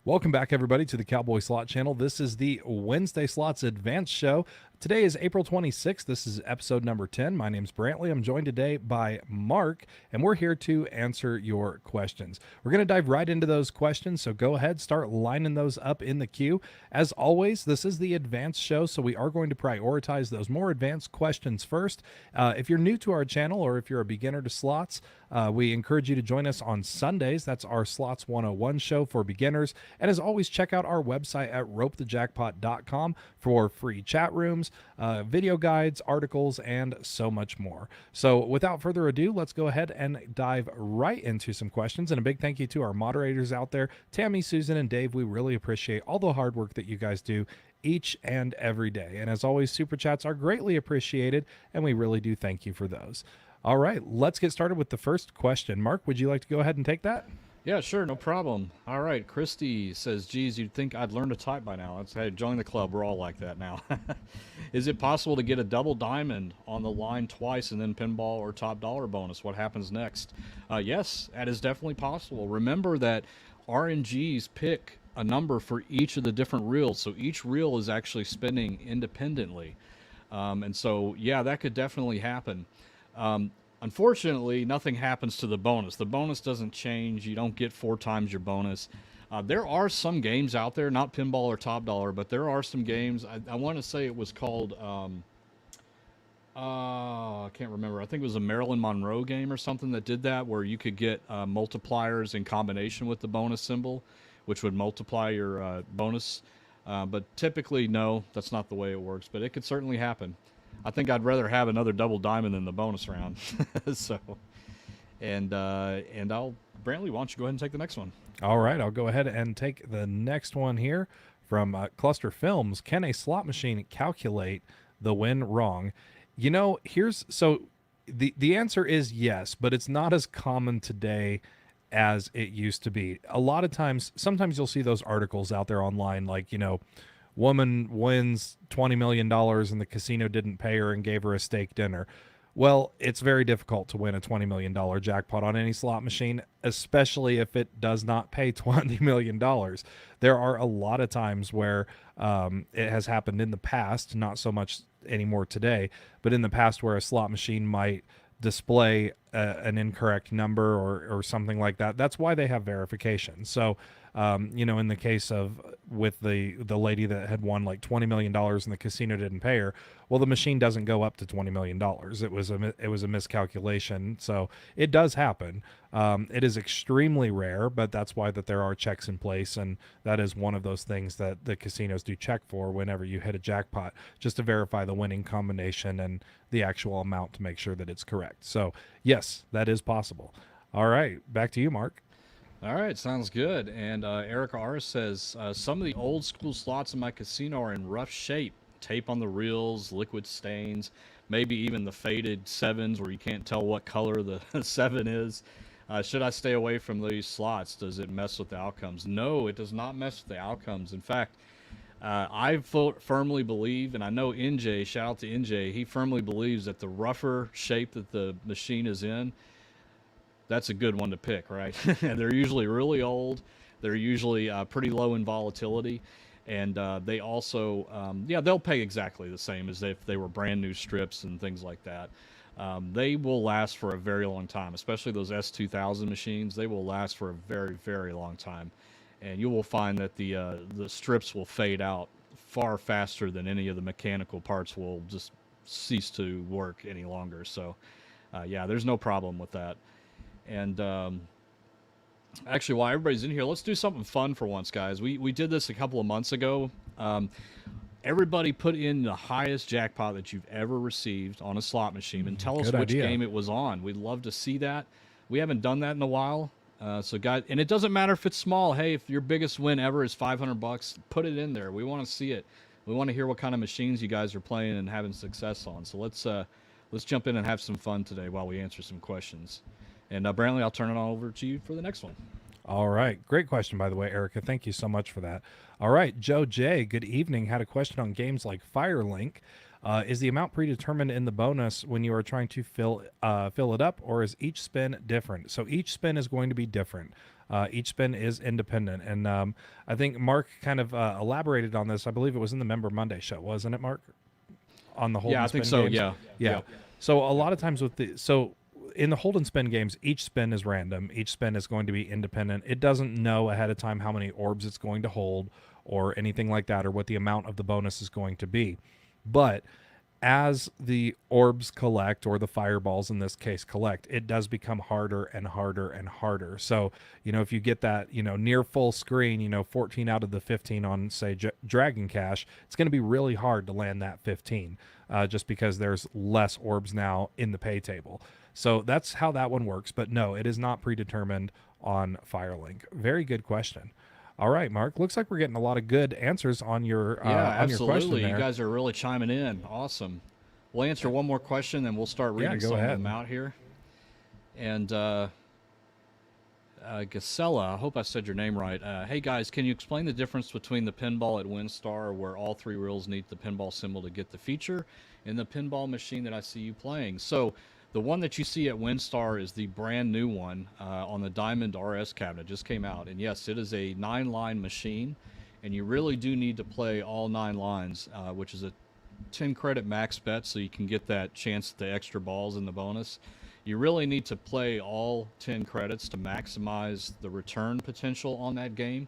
Welcome back, everybody, to the Cowboy Slot Channel. This is the Wednesday Slots Advanced Show. Today is April 26th. This is episode number 10. My name's Brantley. I'm joined today by Mark, and we're here to answer your questions. We're going to dive right into those questions, so go ahead, start lining those up in the queue. As always, this is the advanced show, so we are going to prioritize those more advanced questions first. If you're new to our channel or if you're a beginner to slots, we encourage you to join us on Sundays. That's our Slots 101 show for beginners. And as always, check out our website at ropethejackpot.com for free chat rooms, video guides, articles, and so much more. So without further ado, let's go ahead and dive right into some questions. And a big thank you to our moderators out there, Tammy, Susan, and Dave. We really appreciate all the hard work that you guys do each and every day. And as always, super chats are greatly appreciated, and we really do thank you for those. All right, let's get started with the first question. Mark, would you like to go ahead and take that? Yeah, sure, no problem. All right, Christy says, geez, you'd think I'd learn to type by now. Let's hey, join the club. We're all like that now. Is it possible to get a double diamond on the line twice and then pinball or top dollar bonus? What happens next? Yes, that is definitely possible. Remember that RNGs pick a number for each of the different reels, so each reel is actually spinning independently. And so, yeah, that could definitely happen. Unfortunately, nothing happens to the bonus. The bonus doesn't change. You don't get 4 times your bonus. There are some games out there, not pinball or top dollar, but there are some games. I want to say it was called, I can't remember. I think it was a Marilyn Monroe game or something that did that, where you could get multipliers in combination with the bonus symbol, which would multiply your bonus. But typically, no, that's not the way it works, but it could certainly happen. I think I'd rather have another double diamond than the bonus round. So, and Brantley, why don't you go ahead and take the next one? All right, I'll go ahead and take the next one here from Cluster Films. Can a slot machine calculate the win wrong? You know, the answer is yes, but it's not as common today as it used to be. A lot of times, sometimes you'll see those articles out there online, like, you know, woman wins $20 million and the casino didn't pay her and gave her a steak dinner. Well, it's very difficult to win a $20 million jackpot on any slot machine, especially if it does not pay $20 million. There are a lot of times where it has happened in the past, not so much anymore today, but in the past where a slot machine might display an incorrect number or something like that. That's why they have verification. So, you know, in the case of with the lady that had won like $20 million and the casino didn't pay her, well, the machine doesn't go up to $20 million. It was a miscalculation. So it does happen. It is extremely rare, but that's why that there are checks in place. And that is one of those things that the casinos do check for whenever you hit a jackpot, just to verify the winning combination and the actual amount to make sure that it's correct. So yes, that is possible. All right, back to you, Mark. All right, sounds good. And Erica R says, some of the old school slots in my casino are in rough shape. Tape on the reels, liquid stains, maybe even the faded sevens where you can't tell what color the 7 is. Should I stay away from these slots? Does it mess with the outcomes? No, it does not mess with the outcomes. In fact, I firmly believe, and I know NJ, shout out to NJ, he firmly believes that the rougher shape that the machine is in, that's a good one to pick, right? They're usually really old. They're usually pretty low in volatility. And they also, they'll pay exactly the same as if they were brand new strips and things like that. They will last for a very long time, especially those S2000 machines. They will last for a very, very long time. And you will find that the strips will fade out far faster than any of the mechanical parts will just cease to work any longer. So, yeah, there's no problem with that. And actually, while everybody's in here, let's do something fun for once, guys. We did this a couple of months ago. Everybody put in the highest jackpot that you've ever received on a slot machine and tell us which game it was on. We'd love to see that. We haven't done that in a while. So, guys, and it doesn't matter if it's small. Hey, if your biggest win ever is $500, put it in there. We want to see it. We want to hear what kind of machines you guys are playing and having success on. So let's jump in and have some fun today while we answer some questions. And Brantley, I'll turn it on over to you for the next one. All right. Great question, by the way, Erica. Thank you so much for that. All right. Joe J., good evening. Had a question on games like Firelink. Is the amount predetermined in the bonus when you are trying to fill it up, or is each spin different? So each spin is going to be different. Each spin is independent. And I think Mark kind of elaborated on this. I believe it was in the Member Monday show, wasn't it, Mark? On the hold Yeah, and I spin think so. games? Yeah. Yeah. Yep. So a lot of times in the hold and spin games, each spin is random. Each spin is going to be independent. It doesn't know ahead of time how many orbs it's going to hold or anything like that, or what the amount of the bonus is going to be. But as the orbs collect, or the fireballs in this case collect, it does become harder and harder and harder. So, if you get that, near full screen, 14 out of the 15 on, say, Dragon Cash, it's going to be really hard to land that 15, just because there's less orbs now in the pay table. So that's how that one works. But no, it is not predetermined on Firelink. Very good question. All right, Mark. Looks like we're getting a lot of good answers on your Yeah, on your question absolutely. there. You guys are really chiming in. Awesome. We'll answer one more question, then we'll start reading go some ahead. of them out here. And Gasella, I hope I said your name right. Hey guys, can you explain the difference between the pinball at WinStar, where all three reels need the pinball symbol to get the feature, and the pinball machine that I see you playing? So the one that you see at WinStar is the brand new one on the Diamond RS cabinet. Just came out, and yes, it is a 9-line machine, and you really do need to play all 9 lines, which is a 10 credit max bet, so you can get that chance at the extra balls in the bonus. You really need to play all 10 credits to maximize the return potential on that game.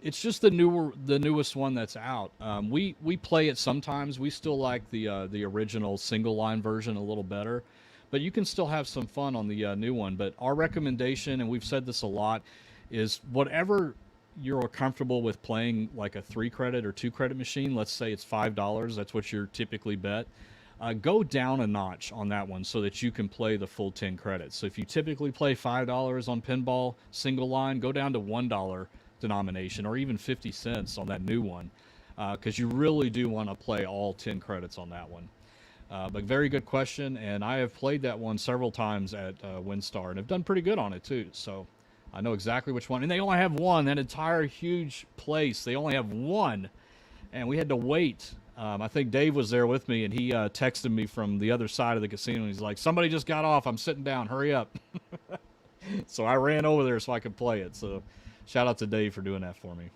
It's just the newest one that's out. We play it sometimes. We still like the original single line version a little better, but you can still have some fun on the new one. But our recommendation, and we've said this a lot, is whatever you're comfortable with playing, like a 3 credit or 2 credit machine. Let's say it's $5. That's what you're typically bet. Go down a notch on that one so that you can play the full 10 credits. So if you typically play $5 on pinball single line, go down to $1 denomination, or even 50 cents on that new one, because you really do want to play all 10 credits on that one. But very good question, and I have played that one several times at WinStar and have done pretty good on it too. So I know exactly which one. And they only have one. That entire huge place, they only have one, and we had to wait. I think Dave was there with me, and he texted me from the other side of the casino. And he's like, "Somebody just got off. I'm sitting down. Hurry up." So I ran over there so I could play it. So shout out to Dave for doing that for me.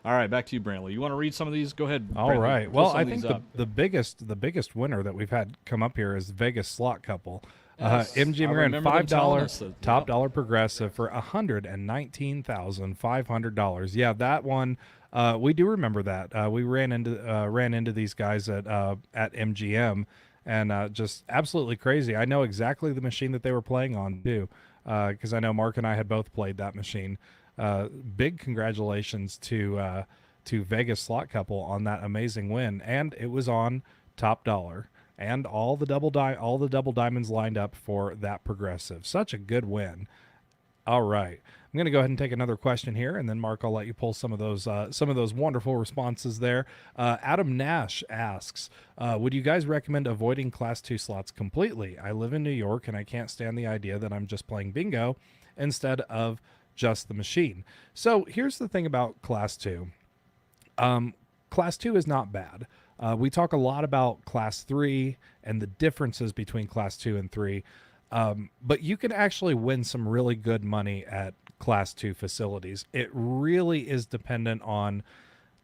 All right, back to you, Brantley. You want to read some of these? Go ahead. All Brantley. right. Pull Well, some I of think these up. the biggest winner that we've had come up here is Vegas Slot Couple. Yes, MG I Moran, remember them telling $5 us that, top yeah. dollar progressive for $119,500. Yeah, that one. We do remember that. We ran into these guys at MGM, and just absolutely crazy. I know exactly the machine that they were playing on too, because I know Mark and I had both played that machine. Big congratulations to Vegas Slot Couple on that amazing win, and it was on top dollar, and all the double diamonds lined up for that progressive. Such a good win. All right, I'm going to go ahead and take another question here, and then Mark, I'll let you pull some of those wonderful responses there. Adam Nash asks, would you guys recommend avoiding Class 2 slots completely? I live in New York, and I can't stand the idea that I'm just playing bingo instead of just the machine. So here's the thing about Class 2. Class 2 is not bad. We talk a lot about Class 3 and the differences between Class 2 and 3. But you can actually win some really good money at Class 2 facilities. It really is dependent on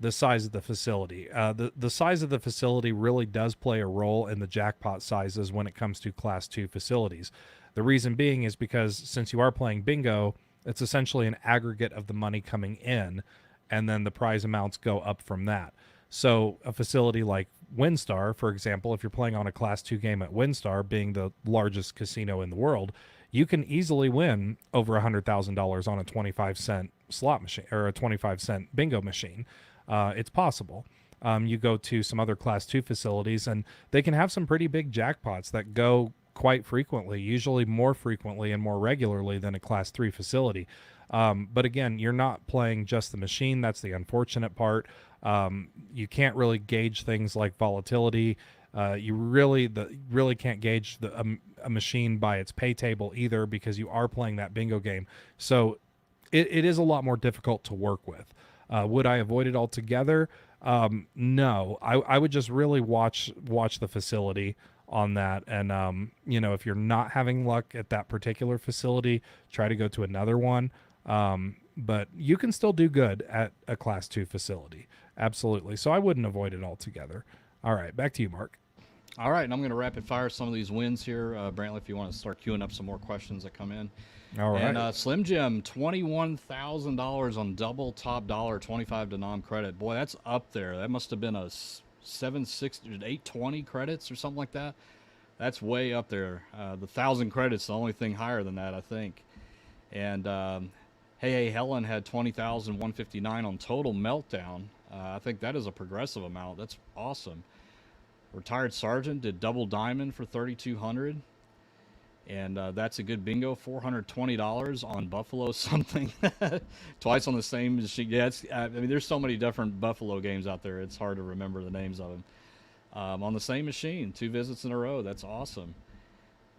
the size of the facility. The size of the facility really does play a role in the jackpot sizes when it comes to Class 2 facilities. The reason being is because since you are playing bingo, it's essentially an aggregate of the money coming in, and then the prize amounts go up from that. So a facility like WinStar, for example, if you're playing on a Class 2 game at WinStar, being the largest casino in the world, you can easily win over $100,000 on a 25-cent slot machine or a 25-cent bingo machine. It's possible. You go to some other Class 2 facilities, and they can have some pretty big jackpots that go quite frequently, usually more frequently and more regularly than a Class 3 facility. But again, you're not playing just the machine. That's the unfortunate part. You can't really gauge things like volatility. You really can't gauge a machine by its pay table either, because you are playing that bingo game. So it is a lot more difficult to work with. Would I avoid it altogether? No, I would just really watch the facility on that. And, if you're not having luck at that particular facility, try to go to another one. But you can still do good at a Class 2 facility. Absolutely. So I wouldn't avoid it altogether. All right, back to you, Mark. All right, and I'm going to rapid fire some of these wins here. Brantley, if you want to start queuing up some more questions that come in. All right. And Slim Jim, $21,000 on double top dollar, 25 denom credit. Boy, that's up there. That must have been a 760, 820 credits or something like that. That's way up there. The 1,000 credits, the only thing higher than that, I think. And Hey Helen had 20,159 on total meltdown. I think that is a progressive amount. That's awesome. Retired Sergeant did double diamond for 3,200, and that's a good bingo. $420 on Buffalo something, twice on the same machine. Yeah, I mean, there's so many different Buffalo games out there. It's hard to remember the names of them. On the same machine, 2 visits in a row. That's awesome.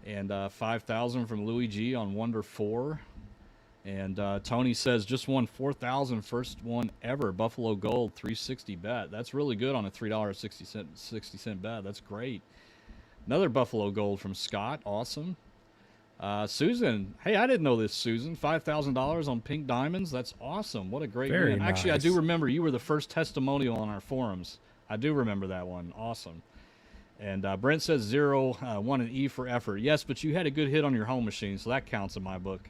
And 5,000 from Louis G on Wonder 4. And Tony says just won 4,000, first one ever, Buffalo Gold 360 bet. That's really good on a $3.60 bet. That's great. Another Buffalo Gold from Scott. Awesome. Susan, hey, I didn't know this, Susan. $5,000 on Pink Diamonds. That's awesome. What a great win. Actually, I do remember you were the first testimonial on our forums. I do remember that one. Awesome. And Brent says 0, 1 an E for effort. Yes, but you had a good hit on your home machine, so that counts in my book.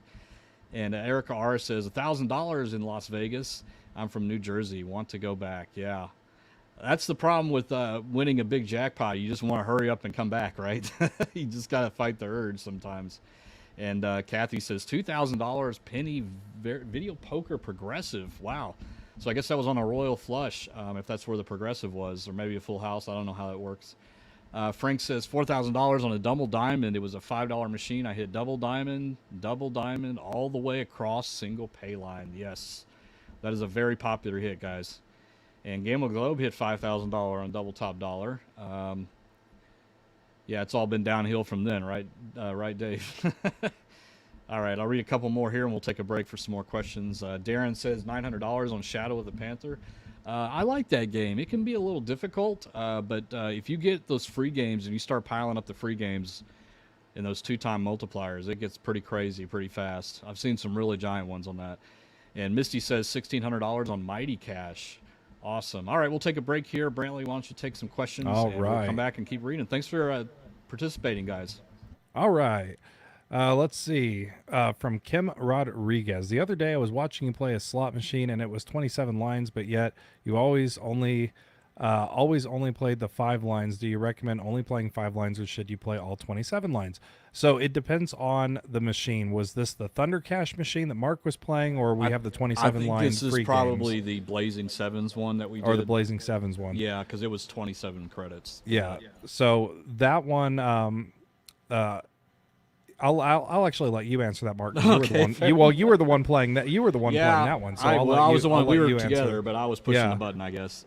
And Erica R says $1,000 in Las Vegas. I'm from New Jersey. Want to go back? Yeah, that's the problem with winning a big jackpot. You just want to hurry up and come back, right? You just gotta fight the urge sometimes. And Kathy says $2,000 penny video poker progressive. Wow. So I guess that was on a royal flush, if that's where the progressive was, or maybe a full house. I don't know how that works. Frank says $4,000 on a double diamond. It was a $5 machine. I hit double diamond, all the way across single pay line. Yes, that is a very popular hit, guys. And Gamble Globe hit $5,000 on double top dollar. Yeah, it's all been downhill from then, right? Right, Dave? All right, I'll read a couple more here, and we'll take a break for some more questions. Darren says $900 on Shadow of the Panther. I like that game. It can be a little difficult, but if you get those free games and you start piling up the free games in those 2-time multipliers, it gets pretty crazy pretty fast. I've seen some really giant ones on that. And Misty says $1,600 on Mighty Cash. Awesome. All right, we'll take a break here. Brantley, why don't you take some questions? All and right. We'll come back and keep reading. Thanks for participating, guys. All right. Let's see. From Kim Rodriguez. The other day I was watching you play a slot machine and it was 27 lines, but yet you always only played the 5 lines. Do you recommend only playing 5 lines, or should you play all 27 lines? So it depends on the machine. Was this the Thunder Cash machine that Mark was playing, or we have the 27 line free games? This is probably the Blazing Sevens one that we did. Or the Blazing Sevens one. Yeah, because it was 27 credits. Yeah. So that one, I'll actually let you answer that, Mark. You were the one. You were the one playing that. You were the one playing that one. So I was the one. We were together, but I was pushing the button, I guess.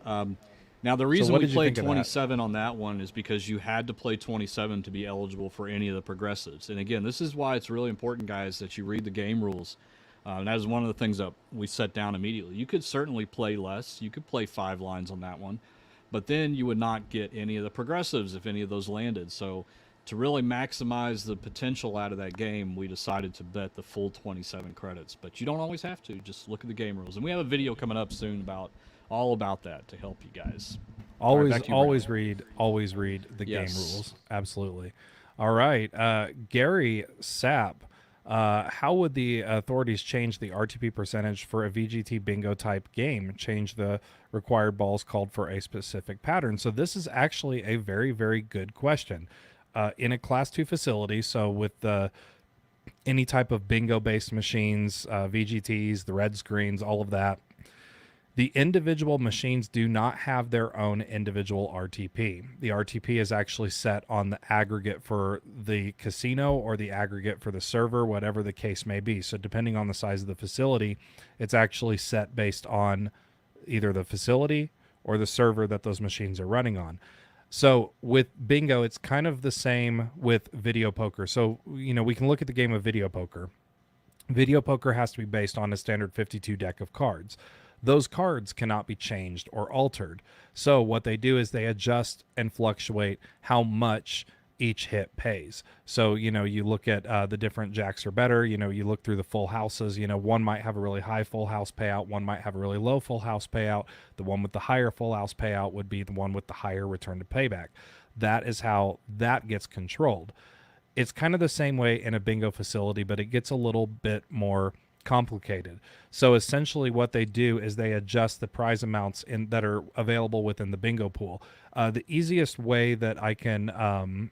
Now the reason we played 27 on that one is because you had to play 27 to be eligible for any of the progressives. And again, this is why it's really important, guys, that you read the game rules. And that is one of the things that we set down immediately. You could certainly play less. You could play 5 lines on that one, but then you would not get any of the progressives if any of those landed. So to really maximize the potential out of that game, we decided to bet the full 27 credits. But you don't always have to. Just look at the game rules. And we have a video coming up soon about all about that to help you guys. Always read the game rules. Absolutely. All right. Gary Sapp. How would the authorities change the RTP percentage for a VGT bingo type game? Change the required balls called for a specific pattern. So this is actually a very, very good question. In a Class 2 facility, so with any type of bingo-based machines, VGTs, the red screens, all of that, the individual machines do not have their own individual RTP. The RTP is actually set on the aggregate for the casino or the aggregate for the server, whatever the case may be. So depending on the size of the facility, it's actually set based on either the facility or the server that those machines are running on. So with bingo, it's kind of the same with video poker. So, we can look at the game of video poker. Video poker has to be based on a standard 52 deck of cards. Those cards cannot be changed or altered. So what they do is they adjust and fluctuate how much each hit pays. So, you look at the different jacks are better, you look through the full houses, one might have a really high full house payout, one might have a really low full house payout. The one with the higher full house payout would be the one with the higher return to payback. That is how that gets controlled. It's kind of the same way in a bingo facility, but it gets a little bit more complicated. So essentially what they do is they adjust the prize amounts that are available within the bingo pool. The easiest way that I can kind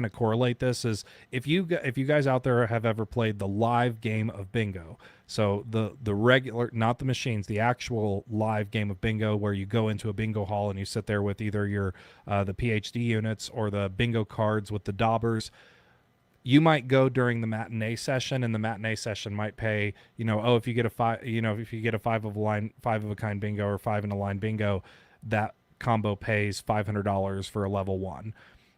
of correlate this is if you guys out there have ever played the live game of bingo. So the regular, not the machines, the actual live game of bingo, where you go into a bingo hall and you sit there with either your the PhD units or the bingo cards with the daubers. You might go during the matinee session, and the matinee session might pay, if you get a five, if you get a five of a kind bingo or five in a line bingo, that combo pays $500 for a level 1.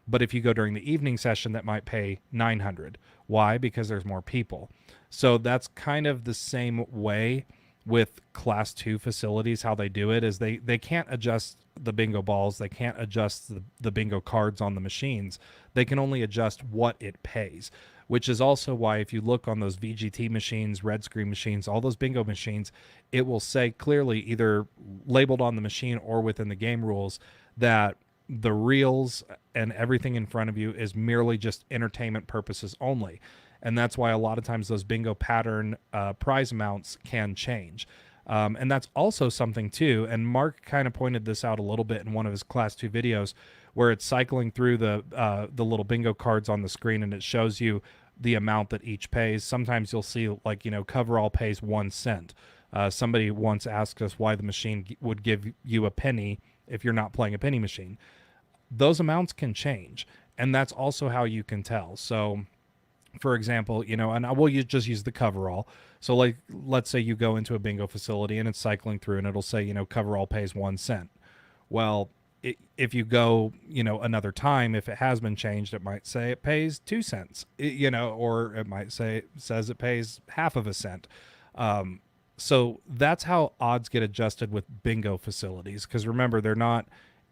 But if you go during the evening session, that might pay $900. Why? Because there's more people. So that's kind of the same way with class 2 facilities. How they do it is they can't adjust the bingo balls, they can't adjust the bingo cards on the machines. They can only adjust what it pays, which is also why if you look on those VGT machines, red screen machines, all those bingo machines, it will say clearly, either labeled on the machine or within the game rules, that the reels and everything in front of you is merely just entertainment purposes only. And that's why a lot of times those bingo pattern prize amounts can change. And that's also something too, and Mark kind of pointed this out a little bit in one of his class 2 videos, where it's cycling through the little bingo cards on the screen, and it shows you the amount that each pays. Sometimes you'll see, like, coverall pays 1 cent. Somebody once asked us why the machine would give you a penny if you're not playing a penny machine. Those amounts can change, and that's also how you can tell. So, for example, and I will just use the coverall. So, like, let's say you go into a bingo facility and it's cycling through, and it'll say, coverall pays 1 cent. Well, if you go, another time, if it has been changed, it might say it pays 2 cents, or it might says it pays half of a cent. So that's how odds get adjusted with bingo facilities. Because remember,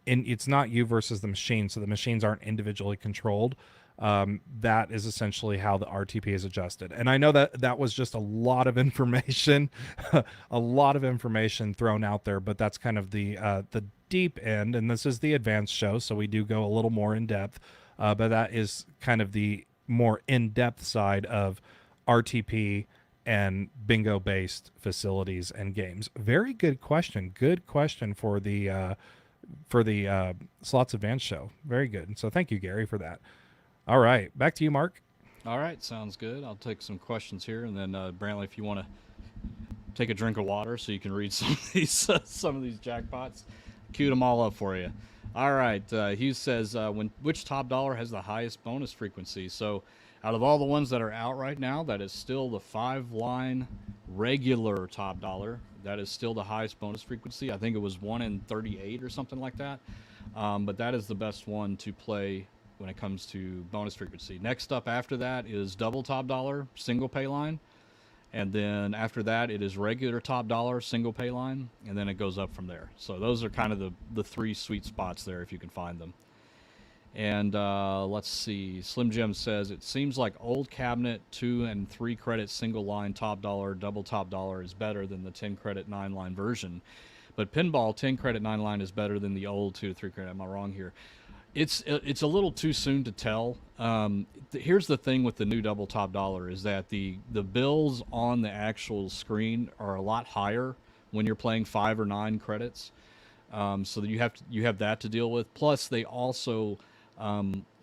it's not you versus the machine. So the machines aren't individually controlled. That is essentially how the RTP is adjusted. And I know that was just a lot of information, a lot of information thrown out there, but that's kind of the deep end, and this is the advanced show, so we do go a little more in depth, but that is kind of the more in-depth side of RTP and bingo based facilities and games. Very good question for the Slots Advanced show. Very good. So thank you, Gary, for that. All right, back to you, Mark. All right, sounds good. I'll take some questions here, and then Brantley, if you want to take a drink of water so you can read some of these jackpots, queued them all up for you. All right, Hughes says, which top dollar has the highest bonus frequency? So out of all the ones that are out right now, that is still the 5-line regular top dollar. That is still the highest bonus frequency. I think it was 1 in 38 or something like that. But that is the best one to play when it comes to bonus frequency. Next up after that is double top dollar, single pay line. And then after that, it is regular top dollar, single pay line. And then it goes up from there. So those are kind of the 3 sweet spots there if you can find them. And let's see. Slim Jim says, it seems like old cabinet 2 and 3 credit single line top dollar, double top dollar is better than the 10 credit 9 line version. But pinball 10 credit 9 line is better than the old 2 to 3 credit. Am I wrong here? It's a little too soon to tell. Here's the thing with the new double top dollar is that the bills on the actual screen are a lot higher when you're playing 5 or 9 credits. So that you have that to deal with. Plus, they also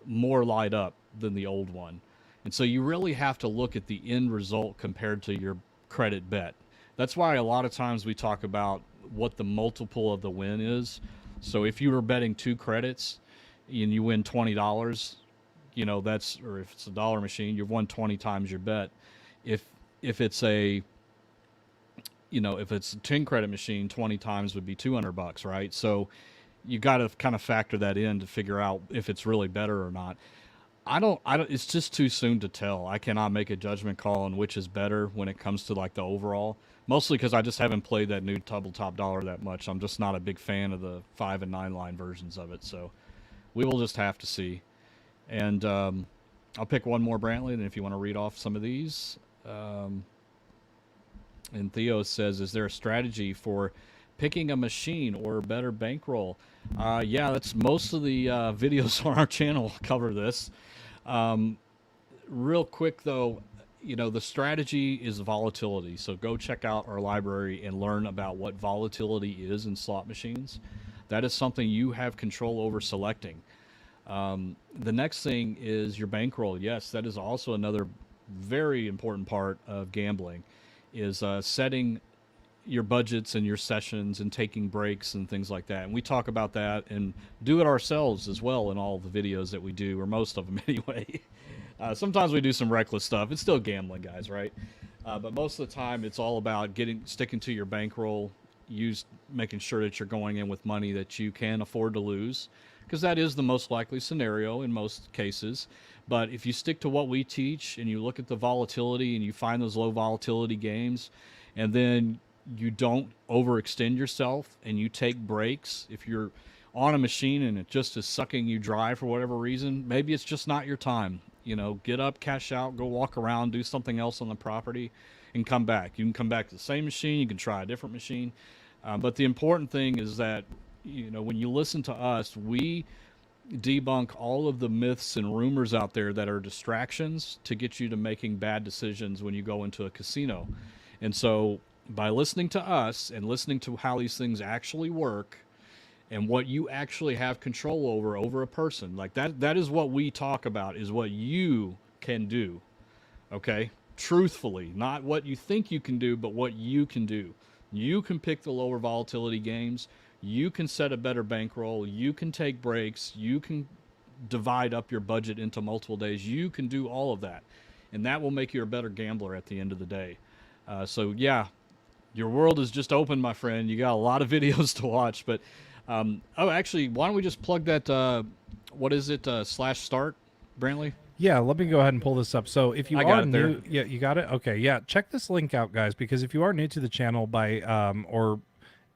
more light up than the old one, and so you really have to look at the end result compared to your credit bet. That's why a lot of times we talk about what the multiple of the win is. So if you were betting 2 credits and you win $20, that's, or if it's a dollar machine, you've won 20 times your bet. If it's a if it's a 10 credit machine, 20 times would be $200, right? So you got to kind of factor that in to figure out if it's really better or not. I don't, it's just too soon to tell. I cannot make a judgment call on which is better when it comes to like the overall, mostly because I just haven't played that new double top dollar that much. I'm just not a big fan of the 5 and 9 line versions of it. So we will just have to see. And I'll pick one more, Brantley, and if you want to read off some of these. And Theo says, is there a strategy for picking a machine or better bankroll? Yeah, that's most of the videos on our channel cover this. Real quick, though, the strategy is volatility. So go check out our library and learn about what volatility is in slot machines. That is something you have control over selecting. The next thing is your bankroll. Yes, that is also another very important part of gambling, is setting your budgets and your sessions and taking breaks and things like that. And we talk about that and do it ourselves as well in all the videos that we do, or most of them anyway. Sometimes we do some reckless stuff. It's still gambling, guys, right? But most of the time it's all about sticking to your bankroll, making sure that you're going in with money that you can afford to lose, because that is the most likely scenario in most cases. But if you stick to what we teach and you look at the volatility and you find those low volatility games, and then you don't overextend yourself and you take breaks, if you're on a machine and it just is sucking you dry for whatever reason, maybe it's just not your time. Get up, cash out, go walk around, do something else on the property, and come back. You can come back to the same machine. You can try a different machine. But the important thing is that, when you listen to us, we debunk all of the myths and rumors out there that are distractions to get you to making bad decisions when you go into a casino. And so by listening to us and listening to how these things actually work and what you actually have control over a person, like that is what we talk about, is what you can do. Okay? Truthfully, not what you think you can do, but what you can do. You can pick the lower volatility games. You can set a better bankroll. You can take breaks. You can divide up your budget into multiple days. You can do all of that. And that will make you a better gambler at the end of the day. So yeah, your world is just open, my friend. You got a lot of videos to watch. But, actually, why don't we just plug that, what is it, /start, Brantley? Yeah, let me go ahead and pull this up. So if you I are got it new, there. yeah, you got it? Okay, yeah, check this link out, guys, because if you are new to the channel or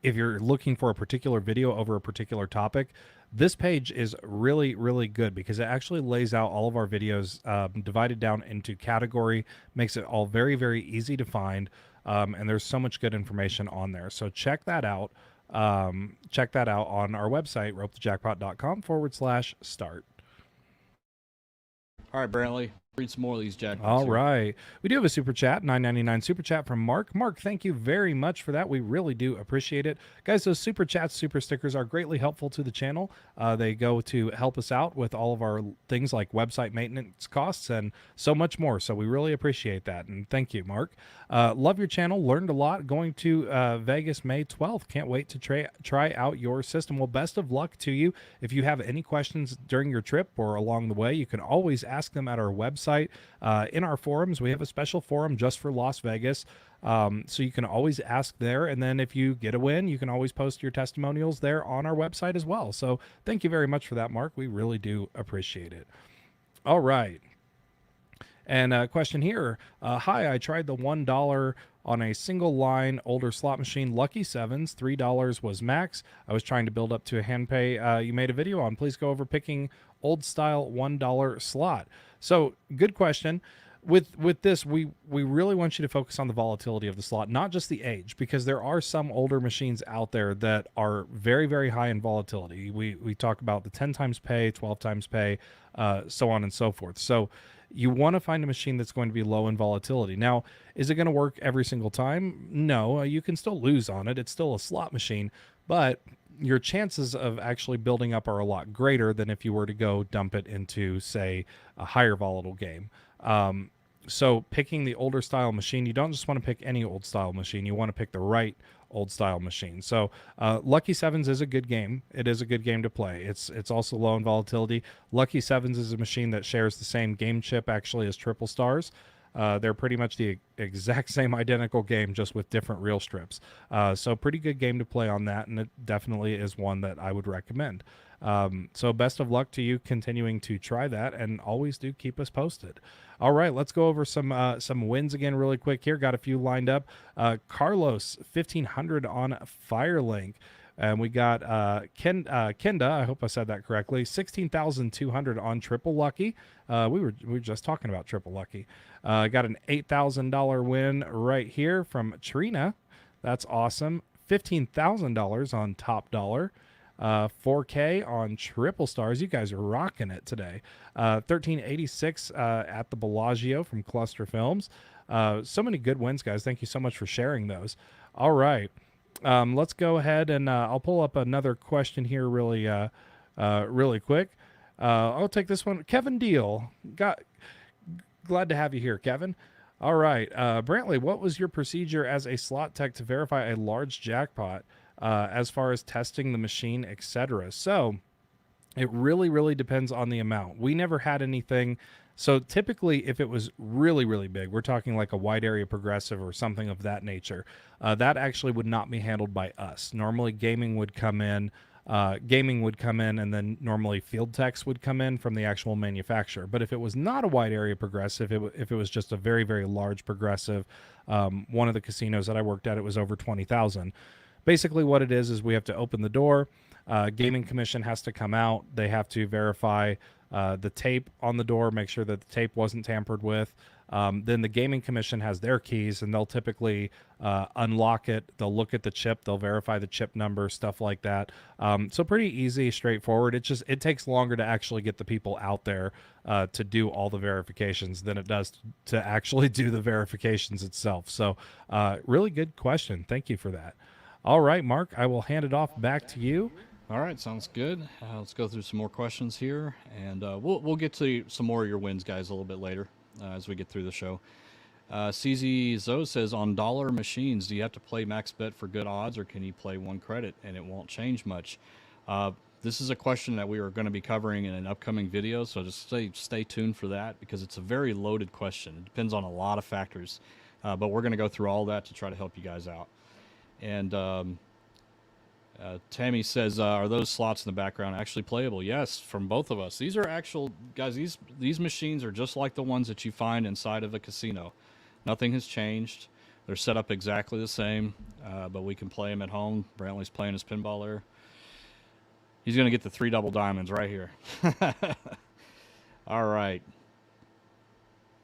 if you're looking for a particular video over a particular topic, this page is really, really good because it actually lays out all of our videos divided down into category, makes it all very, very easy to find, and there's so much good information on there. So check that out. Check that out on our website, ropethejackpot.com/start. All right, Brantley, read some more of these jackpots. All right. We do have a super chat, $9.99 super chat from Mark. Mark, thank you very much for that. We really do appreciate it. Guys, those super chats, super stickers are greatly helpful to the channel. They go to help us out with all of our things like website maintenance costs and so much more. So we really appreciate that. And thank you, Mark. Love your channel. Learned a lot going to Vegas May 12th. Can't wait to try out your system. Well, best of luck to you. If you have any questions during your trip or along the way, you can always ask them at our website. In our forums, we have a special forum just for Las Vegas. So you can always ask there. And then if you get a win, you can always post your testimonials there on our website as well. So thank you very much for that, Mark. We really do appreciate it. All right. And a question here. Hi, I tried the $1 on a single line older slot machine, Lucky Sevens. $3 was max. I was trying to build up to a hand pay you made a video on. Please go over picking old style $1 slot. So good question. With this, we really want you to focus on the volatility of the slot, not just the age, because there are some older machines out there that are very, very high in volatility. We talk about the 10 times pay, 12 times pay, so on and so forth. So you want to find a machine that's going to be low in volatility. Now, is it going to work every single time? No, you can still lose on it. It's still a slot machine, but your chances of actually building up are a lot greater than if you were to go dump it into, say, a higher volatile game. So picking the older style machine, you don't just want to pick any old style machine. You want to pick the right old style machine. So Lucky Sevens is a good game. It is a good game to play. It's also low in volatility. Lucky Sevens is a machine that shares the same game chip actually as Triple Stars. They're pretty much the exact same identical game, just with different reel strips. So pretty good game to play on that, and it definitely is one that I would recommend. So best of luck to you continuing to try that, and always do keep us posted. All right, let's go over some wins again really quick here. Got a few lined up. Carlos, 1,500 on Firelink. And we got Kenda, I hope I said that correctly, 16,200 on Triple Lucky. We were just talking about Triple Lucky. Got an $8,000 win right here from Trina. That's awesome. $15,000 on Top Dollar. 4K on Triple Stars. You guys are rocking it today. 1386 at the Bellagio from Cluster Films. So many good wins, guys. Thank you so much for sharing those. All right. Let's go ahead and I'll pull up another question here really quick. I'll take this one. Kevin Deal. Glad to have you here, Kevin. All right. Brantley, what was your procedure as a slot tech to verify a large jackpot as far as testing the machine, etc.? So it really depends on the amount. We never had anything. So typically, if it was really big, we're talking like a wide area progressive or something of that nature, that actually would not be handled by us. Normally, gaming would come in, and then normally field techs would come in from the actual manufacturer. But if it was not a wide area progressive, if it was just a very large progressive, one of the casinos that I worked at, it was over 20,000. Basically, what it is we have to open the door. Gaming Commission has to come out. They have to verify the tape on the door, make sure that the tape wasn't tampered with. Then the Gaming Commission has their keys, and they'll typically unlock it. They'll look at the chip. They'll verify the chip number, stuff like that. So pretty easy, straightforward. It takes longer to actually get the people out there to do all the verifications than it does to actually do the verifications itself. So really good question. Thank you for that. All right, Mark, I will hand it off back to you. All right, sounds good. Let's go through some more questions here, and we'll get to some more of your wins, guys, a little bit later as we get through the show. CZ Zoe says, on dollar machines, do you have to play max bet for good odds, or can you play one credit and it won't change much? This is a question that we are going to be covering in an upcoming video, so just stay tuned for that, because it's a very loaded question. It depends on a lot of factors, but we're going to go through all that to try to help you guys out. And Tammy says, are those slots in the background actually playable? Yes, from both of us. These are actual, guys, these machines are just like the ones that you find inside of a casino. Nothing has changed. They're set up exactly the same, but we can play them at home. Brantley's playing his pinball there. He's going to get the 3 double diamonds right here. All right.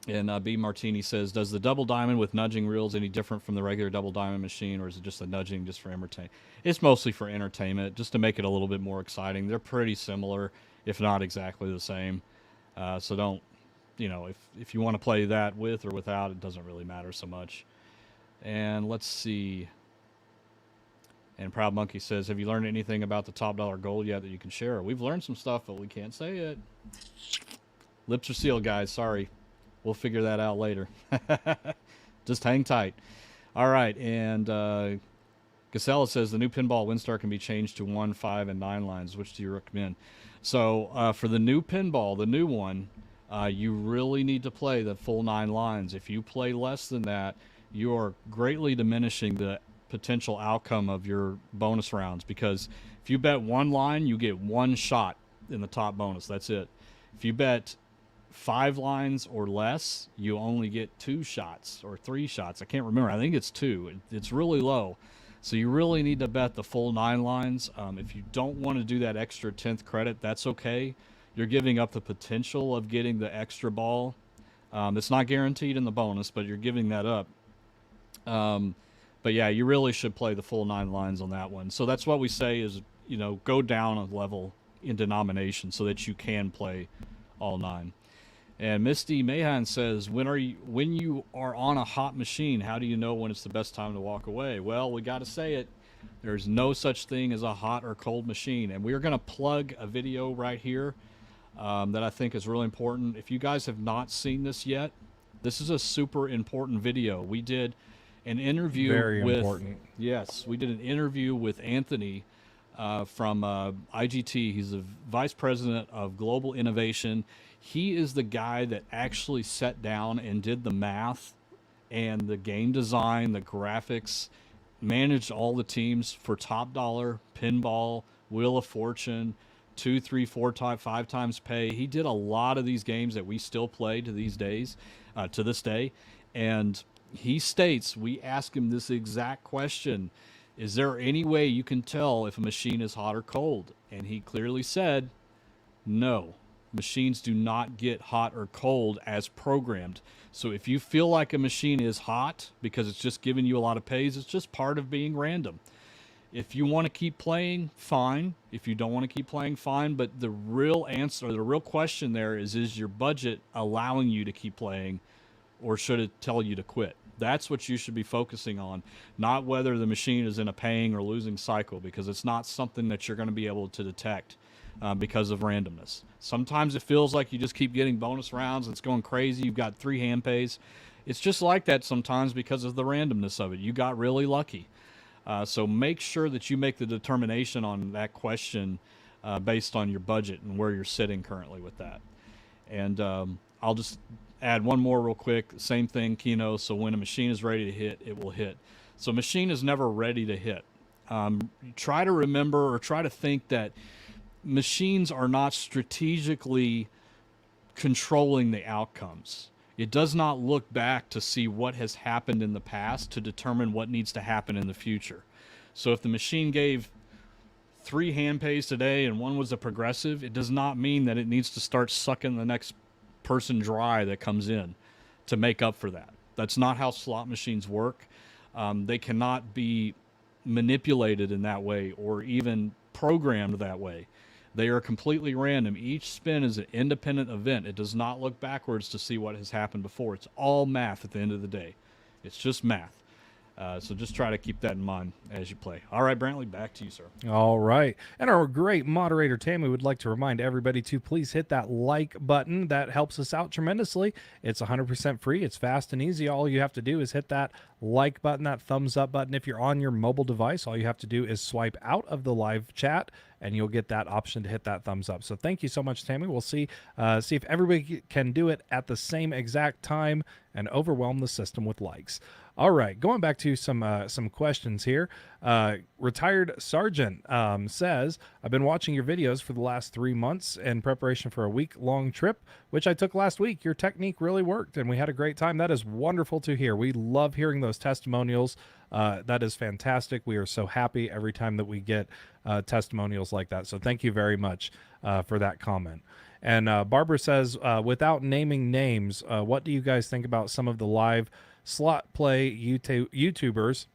And B. Martini says, does the double diamond with nudging reels any different from the regular double diamond machine, or is it just a nudging just for entertainment? It's mostly for entertainment, just to make it a little bit more exciting. They're pretty similar, if not exactly the same. So don't, if you want to play that with or without, it doesn't really matter so much. And let's see. And Proud Monkey says, have you learned anything about the top dollar gold yet that you can share? We've learned some stuff, but we can't say it. Lips are sealed, guys. Sorry. We'll figure that out later. Just hang tight. All right, and Gasella says the new pinball WinStar can be changed to 1, 5, and 9 lines. Which do you recommend? So for the new pinball, the new one, you really need to play the full 9 lines. If you play less than that, you are greatly diminishing the potential outcome of your bonus rounds, because if you bet 1 line, you get 1 shot in the top bonus. That's it. If you bet 5 lines or less, you only get 2 shots or 3 shots. I can't remember. I think it's 2. It's really low. So you really need to bet the full 9 lines. If you don't want to do that extra 10th credit, that's okay. You're giving up the potential of getting the extra ball. It's not guaranteed in the bonus, but you're giving that up. But yeah, you really should play the full 9 lines on that one. So that's what we say is, go down a level in denomination so that you can play all 9. And Misty Mahan says, when you are on a hot machine, how do you know when it's the best time to walk away? Well, we got to say it. There's no such thing as a hot or cold machine. And we're going to plug a video right here that I think is really important. If you guys have not seen this yet, this is a super important video. We did an interview we did an interview with Anthony from IGT. He's the Vice President of Global Innovation. He is the guy that actually sat down and did the math and the game design, the graphics, managed all the teams for Top Dollar, Pinball, Wheel of Fortune, 2, 3, 4, 5 times pay. He did a lot of these games that we still play to these days, to this day. And he states, we ask him this exact question. Is there any way you can tell if a machine is hot or cold? And he clearly said, no. Machines do not get hot or cold as programmed. So if you feel like a machine is hot because it's just giving you a lot of pays, it's just part of being random. If you want to keep playing, fine. If you don't want to keep playing, fine. But the real answer, the real question there is your budget allowing you to keep playing, or should it tell you to quit? That's what you should be focusing on, not whether the machine is in a paying or losing cycle, because it's not something that you're going to be able to detect because of randomness. Sometimes it feels like you just keep getting bonus rounds and it's going crazy. You've got 3 hand pays. It's just like that sometimes because of the randomness of it. You got really lucky. So make sure that you make the determination on that question based on your budget and where you're sitting currently with that. And I'll just add one more real quick. Same thing, Keno. So when a machine is ready to hit, it will hit. So machine is never ready to hit. Try to remember or try to think that machines are not strategically controlling the outcomes. It does not look back to see what has happened in the past to determine what needs to happen in the future. So if the machine gave 3 hand pays today and one was a progressive, it does not mean that it needs to start sucking the next person dry that comes in to make up for that. That's not how slot machines work. They cannot be manipulated in that way or even programmed that way. They are completely random. Each spin is an independent event. It does not look backwards to see what has happened before. It's all math at the end of the day. It's just math. So just try to keep that in mind as you play. All right, Brantley, back to you, sir. All right. And our great moderator, Tammy, would like to remind everybody to please hit that like button. That helps us out tremendously. It's 100% free. It's fast and easy. All you have to do is hit that like button, that thumbs up button. If you're on your mobile device, all you have to do is swipe out of the live chat, and you'll get that option to hit that thumbs up. So thank you so much, Tammy. We'll see if everybody can do it at the same exact time and overwhelm the system with likes. All right, going back to some questions here. Retired Sergeant says, I've been watching your videos for the last 3 months in preparation for a week-long trip, which I took last week. Your technique really worked, and we had a great time. That is wonderful to hear. We love hearing those testimonials. That is fantastic. We are so happy every time that we get testimonials like that. So thank you very much for that comment. And Barbara says, without naming names, what do you guys think about some of the live slot play YouTubers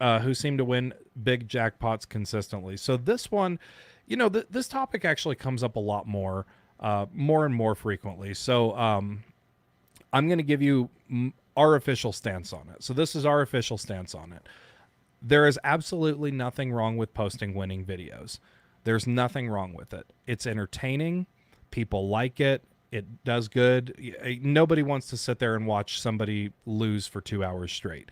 who seem to win big jackpots consistently? So this one, you know, this topic actually comes up a lot more and more frequently. So I'm going to give you our official stance on it. So this is our official stance on it. There is absolutely nothing wrong with posting winning videos. There's nothing wrong with it. It's entertaining. People like it. It does good. Nobody wants to sit there and watch somebody lose for 2 hours straight.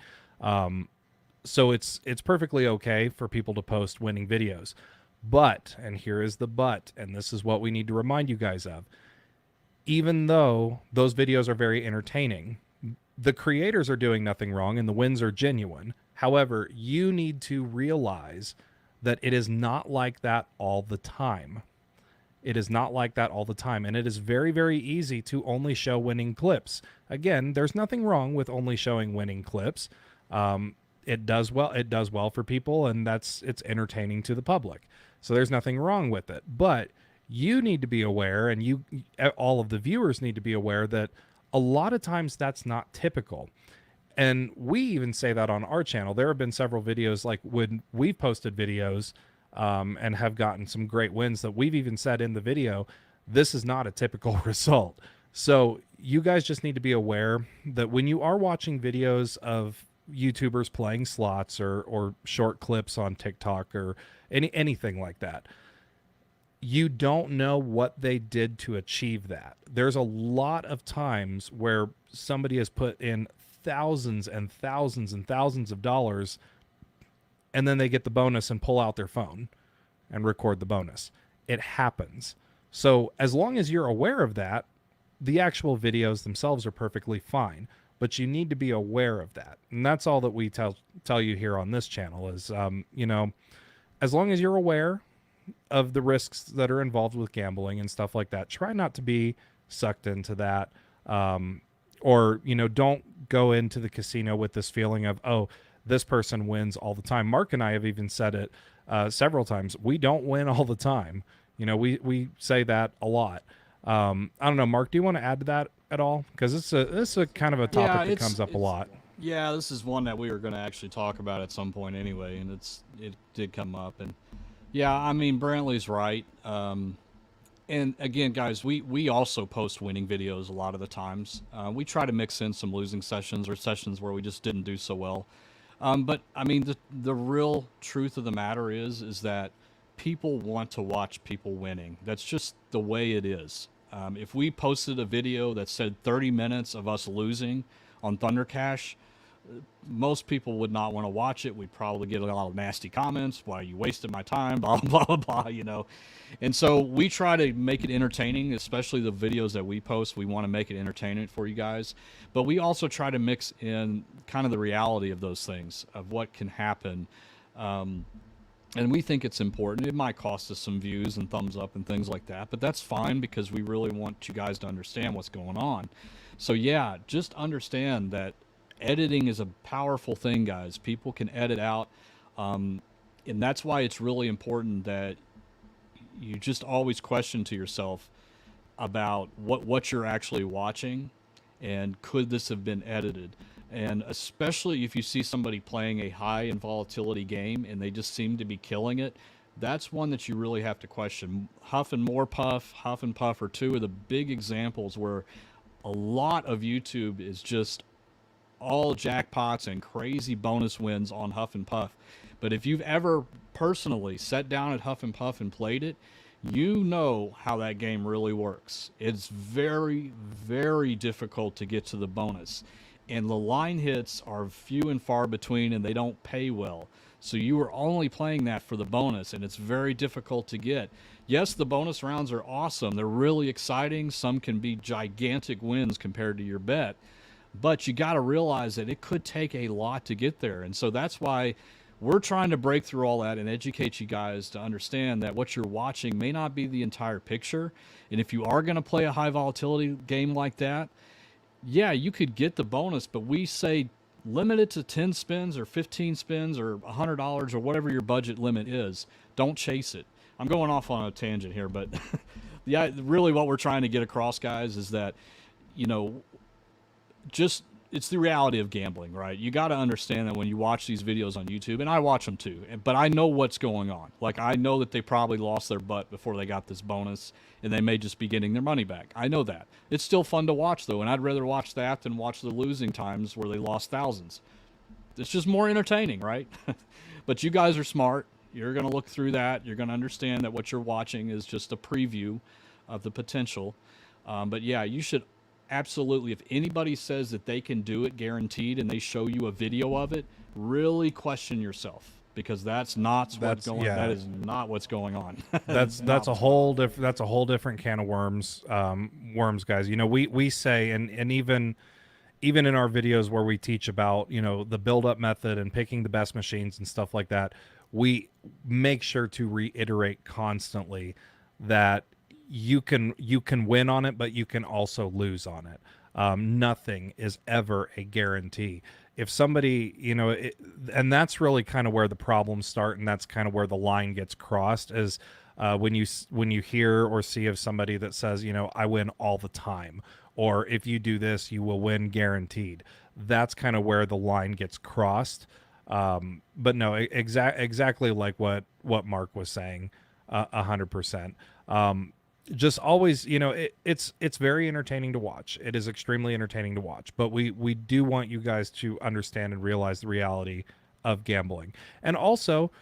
So it's perfectly okay for people to post winning videos. But, and here is the but, and this is what we need to remind you guys of, even though those videos are very entertaining, the creators are doing nothing wrong and the wins are genuine. However, you need to realize that it is not like that all the time. It is not like that all the time, and it is very, very easy to only show winning clips. Again, there's nothing wrong with only showing winning clips. It does well. It does well for people, and it's entertaining to the public. So there's nothing wrong with it. But you need to be aware, and all of the viewers need to be aware that a lot of times that's not typical. And we even say that on our channel. There have been several videos, like when we've posted videos and have gotten some great wins, that we've even said in the video, this is not a typical result. So you guys just need to be aware that when you are watching videos of YouTubers playing slots or short clips on TikTok or anything like that, you don't know what they did to achieve that. There's a lot of times where somebody has put in thousands and thousands and thousands of dollars, and then they get the bonus and pull out their phone and record the bonus. It happens. So as long as you're aware of that, the actual videos themselves are perfectly fine, but you need to be aware of that. And that's all that we tell you here on this channel is, you know, as long as you're aware of the risks that are involved with gambling and stuff like that, try not to be sucked into that. Or, you know, don't go into the casino with this feeling of, oh, this person wins all the time. Mark and I have even said it several times. We don't win all the time. You know, we say that a lot. I don't know, Mark, do you want to add to that at all? Because it's a kind of a topic that comes up a lot. Yeah, this is one that we were going to actually talk about at some point anyway, and it did come up. And yeah, I mean, Brantley's right. And again, guys, we also post winning videos a lot of the times. We try to mix in some losing sessions or sessions where we just didn't do so well. But I mean, the real truth of the matter is that people want to watch people winning. That's just the way it is. If we posted a video that said 30 minutes of us losing on Thunder Cash, most people would not want to watch it. We'd probably get a lot of nasty comments. Why you wasted my time? Blah, blah, blah, blah, you know. And so we try to make it entertaining, especially the videos that we post. We want to make it entertaining for you guys. But we also try to mix in kind of the reality of those things, of what can happen. And we think it's important. It might cost us some views and thumbs up and things like that. But that's fine because we really want you guys to understand what's going on. So, yeah, just understand that editing is a powerful thing, guys. People can edit out, and that's why it's really important that you just always question to yourself about what you're actually watching, and could this have been edited? And especially if you see somebody playing a high in volatility game and they just seem to be killing it, that's one that you really have to question. Huff and Puff are two of the big examples where a lot of YouTube is just all jackpots and crazy bonus wins on Huff and Puff. But if you've ever personally sat down at Huff and Puff and played it, you know how that game really works. It's very, very difficult to get to the bonus. And the line hits are few and far between, and they don't pay well. So you are only playing that for the bonus, and it's very difficult to get. Yes, the bonus rounds are awesome. They're really exciting. Some can be gigantic wins compared to your bet. But you got to realize that it could take a lot to get there. And so that's why we're trying to break through all that and educate you guys to understand that what you're watching may not be the entire picture. And if you are going to play a high volatility game like that, yeah, you could get the bonus, but we say limit it to 10 spins or 15 spins or $100 or whatever your budget limit is. Don't chase it. I'm going off on a tangent here, but yeah, really what we're trying to get across, guys, is that, you know, just it's the reality of gambling, right? You got to understand that when you watch these videos on YouTube, and I watch them too, but I know what's going on. Like, I know that they probably lost their butt before they got this bonus, and they may just be getting their money back. I know that. It's still fun to watch, though, and I'd rather watch that than watch the losing times where they lost thousands. It's just more entertaining, right? But you guys are smart. You're going to look through that. You're going to understand that what you're watching is just a preview of the potential. But yeah, you should absolutely, if anybody says that they can do it guaranteed and they show you a video of it, really question yourself, because that is not what's going on. That's a whole different can of worms, guys. You know, we say, and even in our videos where we teach about, you know, the build up method and picking the best machines and stuff like that, we make sure to reiterate constantly that you can win on it, but you can also lose on it. Nothing is ever a guarantee. If somebody, you know, and that's really kind of where the problems start, and that's kind of where the line gets crossed, is when you hear or see of somebody that says, you know, I win all the time, or if you do this, you will win guaranteed. That's kind of where the line gets crossed. But no, exactly like what Mark was saying, 100%. Just always, you know, it's very entertaining to watch. It is extremely entertaining to watch, but we do want you guys to understand and realize the reality of gambling. And also,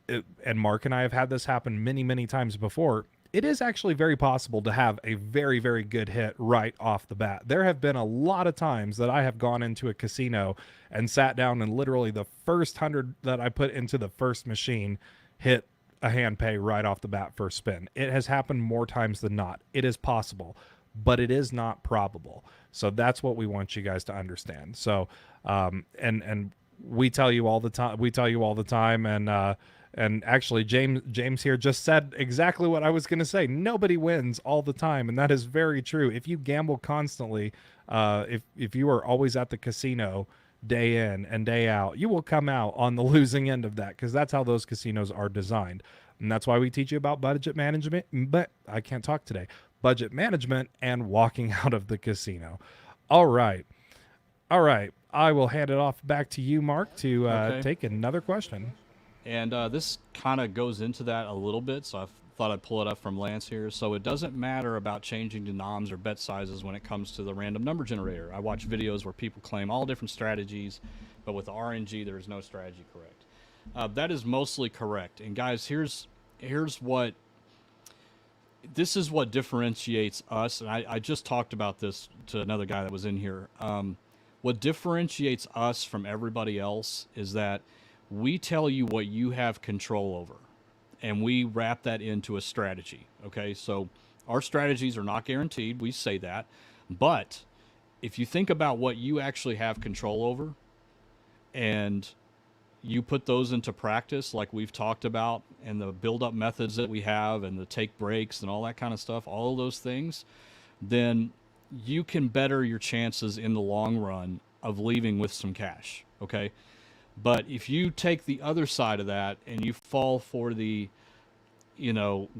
and Mark and I have had this happen many, many times before, it is actually very possible to have a very, very good hit right off the bat. There have been a lot of times that I have gone into a casino and sat down, and literally the first 100 that I put into the first machine hit a hand pay right off the bat first spin. It has happened more times than not. It is possible, but it is not probable. So that's what we want you guys to understand. So, and we tell you all the time, and actually James here just said exactly what I was going to say. Nobody wins all the time. And that is very true. If you gamble constantly, if you are always at the casino, day in and day out, you will come out on the losing end of that, because that's how those casinos are designed. And that's why we teach you about budget management, but I can't talk today. Budget management and walking out of the casino. All right. All right. I will hand it off back to you, Mark, to Okay. take another question. And this kind of goes into that a little bit, so I thought I'd pull it up from Lance here. So it doesn't matter about changing denoms or bet sizes when it comes to the random number generator. I watch videos where people claim all different strategies, but with the RNG, there is no strategy correct. That is mostly correct. And guys, here's what this is what differentiates us. And I just talked about this to another guy that was in here. What differentiates us from everybody else is that we tell you what you have control over, and we wrap that into a strategy. Okay, so our strategies are not guaranteed. We say that. But if you think about what you actually have control over and you put those into practice, like we've talked about, and the build up methods that we have, and the take breaks and all that kind of stuff, all of those things, then you can better your chances in the long run of leaving with some cash. Okay. But if you take the other side of that and you fall for the,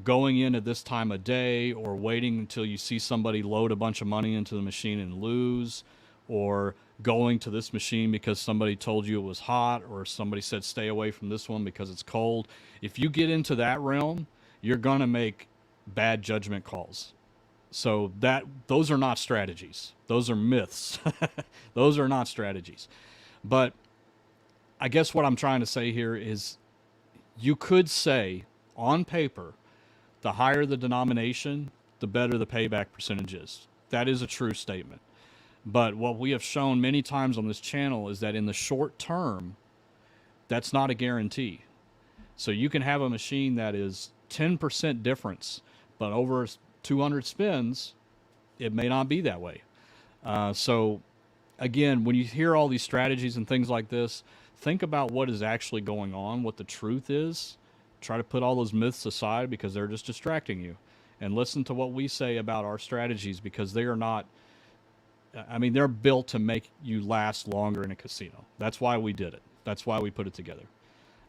going in at this time of day, or waiting until you see somebody load a bunch of money into the machine and lose, or going to this machine because somebody told you it was hot, or somebody said stay away from this one because it's cold. If you get into that realm, you're going to make bad judgment calls. So those are not strategies. Those are myths. Those are not strategies. But I guess what I'm trying to say here is, you could say on paper, the higher the denomination, the better the payback percentage is. That is a true statement. But what we have shown many times on this channel is that in the short term, that's not a guarantee. So you can have a machine that is 10% difference, but over 200 spins, it may not be that way. So again, when you hear all these strategies and things like this, think about what is actually going on, what the truth is. Try to put all those myths aside, because they're just distracting you. And listen to what we say about our strategies, because they are not, they're built to make you last longer in a casino. That's why we did it. That's why we put it together.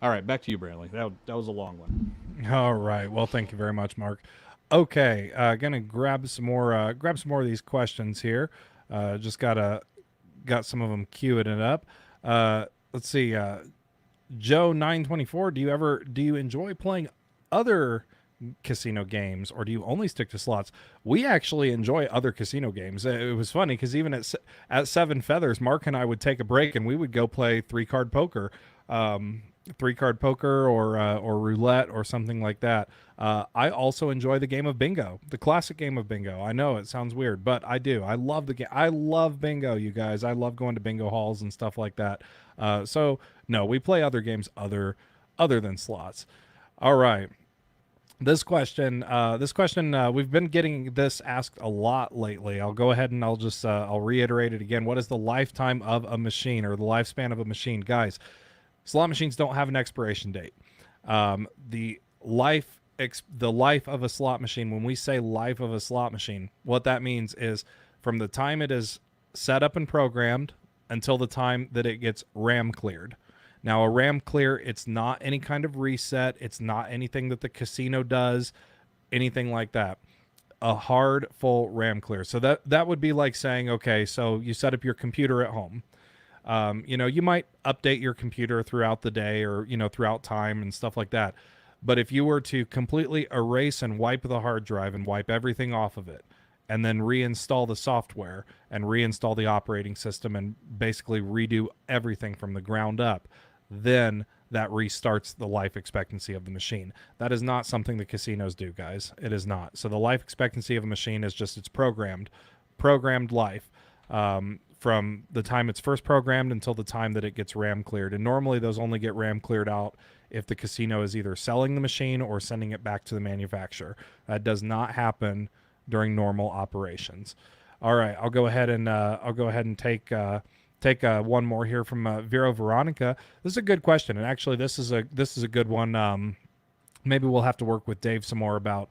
All right, back to you, Brantley. That was a long one. All right. Well, thank you very much, Mark. Okay, gonna grab some more of these questions here. Just got some of them queuing it up. Let's see. Joe 924. Do you enjoy playing other casino games, or do you only stick to slots? We actually enjoy other casino games. It was funny because even at Seven Feathers, Mark and I would take a break and we would go play three-card poker. Or roulette or something like that. I also enjoy the game of bingo, the classic game of bingo. I know it sounds weird, but I do. I love the game. I love bingo, you guys. I love going to bingo halls and stuff like that. So no, we play other games other than slots. All right. This question, we've been getting this asked a lot lately. I'll go ahead and I'll reiterate it again. What is the lifetime of a machine, or the lifespan of a machine? Guys, slot machines don't have an expiration date. The life of a slot machine, when we say life of a slot machine, what that means is from the time it is set up and programmed until the time that it gets RAM cleared. Now, a RAM clear, it's not any kind of reset. It's not anything that the casino does, anything like that. A hard, full RAM clear. So that would be like saying, okay, so you set up your computer at home. You might update your computer throughout the day, or, throughout time and stuff like that. But if you were to completely erase and wipe the hard drive and wipe everything off of it, and then reinstall the software and reinstall the operating system and basically redo everything from the ground up, then that restarts the life expectancy of the machine. That is not something the casinos do, guys. It is not. So the life expectancy of a machine is just its programmed life. From the time it's first programmed until the time that it gets RAM cleared. And normally those only get RAM cleared out if the casino is either selling the machine or sending it back to the manufacturer. That does not happen during normal operations. All right, I'll go ahead and take one more here from Vero Veronica. This is a good question, and actually this is a good one. Maybe we'll have to work with Dave some more about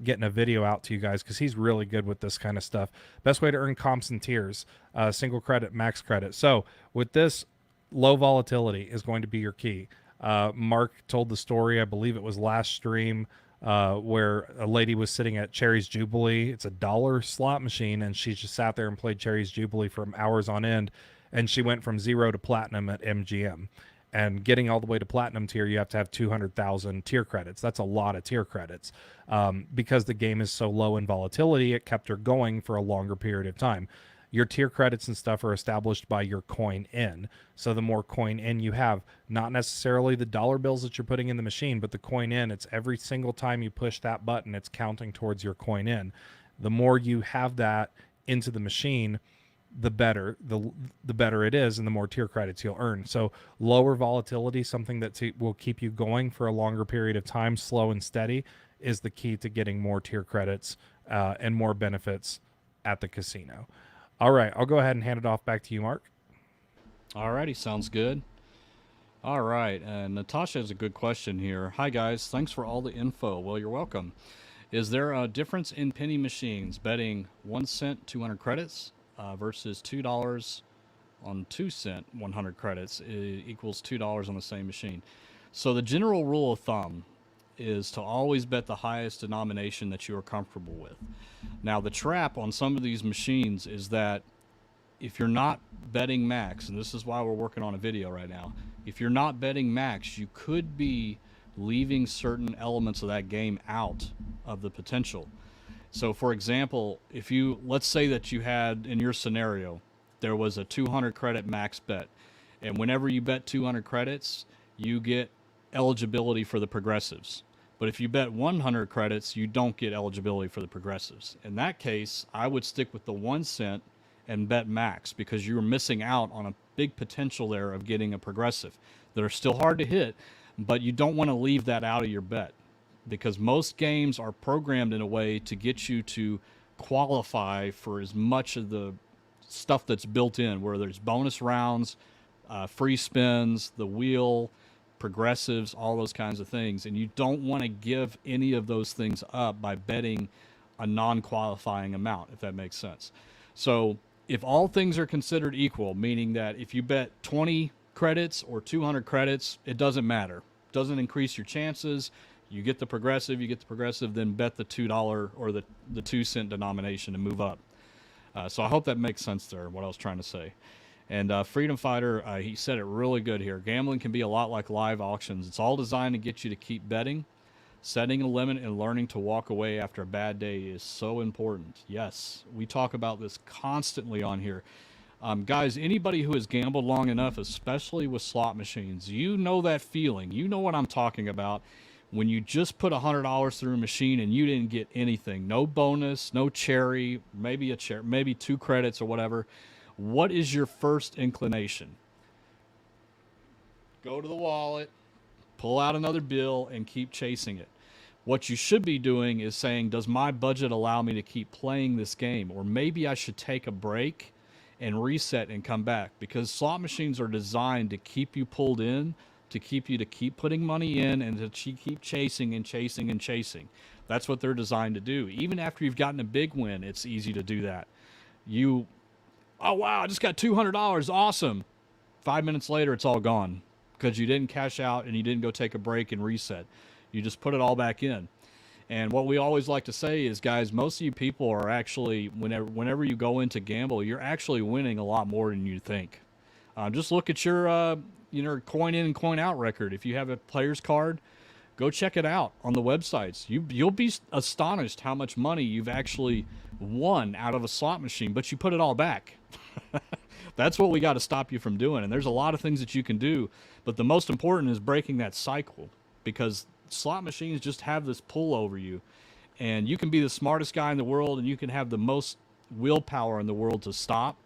getting a video out to you guys because he's really good with this kind of stuff. Best way to earn comps and tiers, single credit, max credit. So with this, low volatility is going to be your key. Mark told the story, I believe it was last stream, where a lady was sitting at Cherry's Jubilee. It's a $1 slot machine, and she just sat there and played Cherry's Jubilee for hours on end, and she went from 0 to platinum at MGM. And getting all the way to platinum tier, you have to have 200,000 tier credits. That's a lot of tier credits. Because the game is so low in volatility, it kept her going for a longer period of time. Your tier credits and stuff are established by your coin in. So the more coin in you have, not necessarily the dollar bills that you're putting in the machine, but the coin in, it's every single time you push that button, it's counting towards your coin in. The more you have that into the machine, the better the better it is, and the more tier credits you'll earn. So lower volatility, something that will keep you going for a longer period of time, slow and steady, is the key to getting more tier credits and more benefits at the casino. All right, I'll go ahead and hand it off back to you, Mark. Alrighty, sounds good. All right, Natasha has a good question here. Hi guys, thanks for all the info. Well, you're welcome. Is there a difference in penny machines betting 1 cent 200 credits versus $2 on 2 cent 100 credits equals $2 on the same machine? So the general rule of thumb is to always bet the highest denomination that you are comfortable with. Now the trap on some of these machines is that if you're not betting max, and this is why we're working on a video right now, if you're not betting max, you could be leaving certain elements of that game out of the potential. So for example, if you, let's say that you had, in your scenario, there was a 200 credit max bet, and whenever you bet 200 credits, you get eligibility for the progressives. But if you bet 100 credits, you don't get eligibility for the progressives. In that case, I would stick with the 1 cent and bet max, because you're missing out on a big potential there of getting a progressive that are still hard to hit, but you don't want to leave that out of your bet, because most games are programmed in a way to get you to qualify for as much of the stuff that's built in, where there's bonus rounds, free spins, the wheel, progressives, all those kinds of things. And you don't want to give any of those things up by betting a non-qualifying amount, if that makes sense. So if all things are considered equal, meaning that if you bet 20 credits or 200 credits, it doesn't matter. It doesn't increase your chances. You get the progressive, then bet the $2 or the 2 cent denomination and move up. So I hope that makes sense there, what I was trying to say. And Freedom Fighter, he said it really good here. Gambling can be a lot like live auctions. It's all designed to get you to keep betting. Setting a limit and learning to walk away after a bad day is so important. Yes, we talk about this constantly on here. Guys, anybody who has gambled long enough, especially with slot machines, you know that feeling. You know what I'm talking about. When you just put $100 through a machine and you didn't get anything, no bonus, no cherry, maybe 2 credits or whatever. What is your first inclination? Go to the wallet, pull out another bill, and keep chasing it. What you should be doing is saying, does my budget allow me to keep playing this game? Or maybe I should take a break and reset and come back, because slot machines are designed to keep you pulled in, to keep putting money in, and to keep chasing and chasing and chasing. That's what they're designed to do. Even after you've gotten a big win, it's easy to do that. Oh wow, I just got $200, awesome. 5 minutes later, it's all gone because you didn't cash out and you didn't go take a break and reset. You just put it all back in. And what we always like to say is, guys, most of you people are actually, whenever you go into gamble, you're actually winning a lot more than you think. Just look at your coin in and coin out record. If you have a player's card, go check it out on the websites. You'll be astonished how much money you've actually won out of a slot machine, but you put it all back. That's what we got to stop you from doing. And there's a lot of things that you can do, but the most important is breaking that cycle, because slot machines just have this pull over you, and you can be the smartest guy in the world and you can have the most willpower in the world to stop,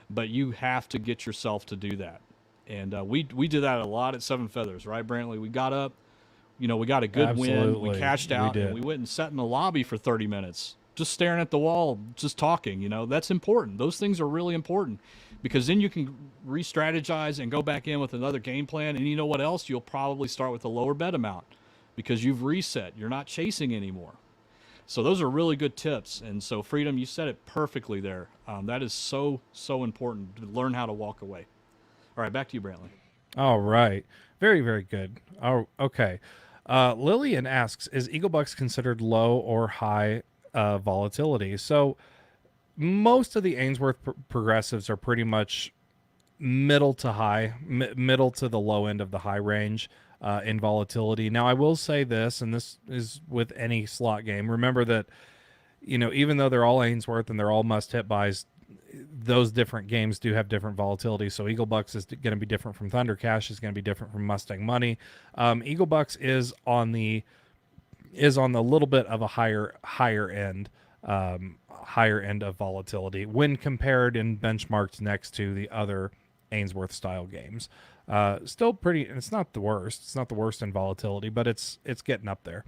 but you have to get yourself to do that. And we did that a lot at Seven Feathers, right, Brantley? We got up, we got a good win, we cashed out, and we went and sat in the lobby for 30 minutes, just staring at the wall, just talking. That's important. Those things are really important, because then you can re-strategize and go back in with another game plan, and you know what else? You'll probably start with a lower bet amount because you've reset. You're not chasing anymore. So those are really good tips. And so, Freedom, you said it perfectly there. That is so important to learn how to walk away. All right, back to you, Brantley. All right. Very, very good. Oh, okay. Lillian asks, is Eagle Bucks considered low or high volatility? So most of the Ainsworth progressives are pretty much middle to high, middle to the low end of the high range in volatility. Now, I will say this, and this is with any slot game. Remember that, even though they're all Ainsworth and they're all must-hit buys, those different games do have different volatility. So Eagle Bucks is going to be different from Thunder Cash, is going to be different from Mustang Money. Eagle Bucks is on the little bit of a higher end of volatility when compared and benchmarked next to the other Ainsworth style games. Still pretty. It's not the worst. It's not the worst in volatility, but it's getting up there.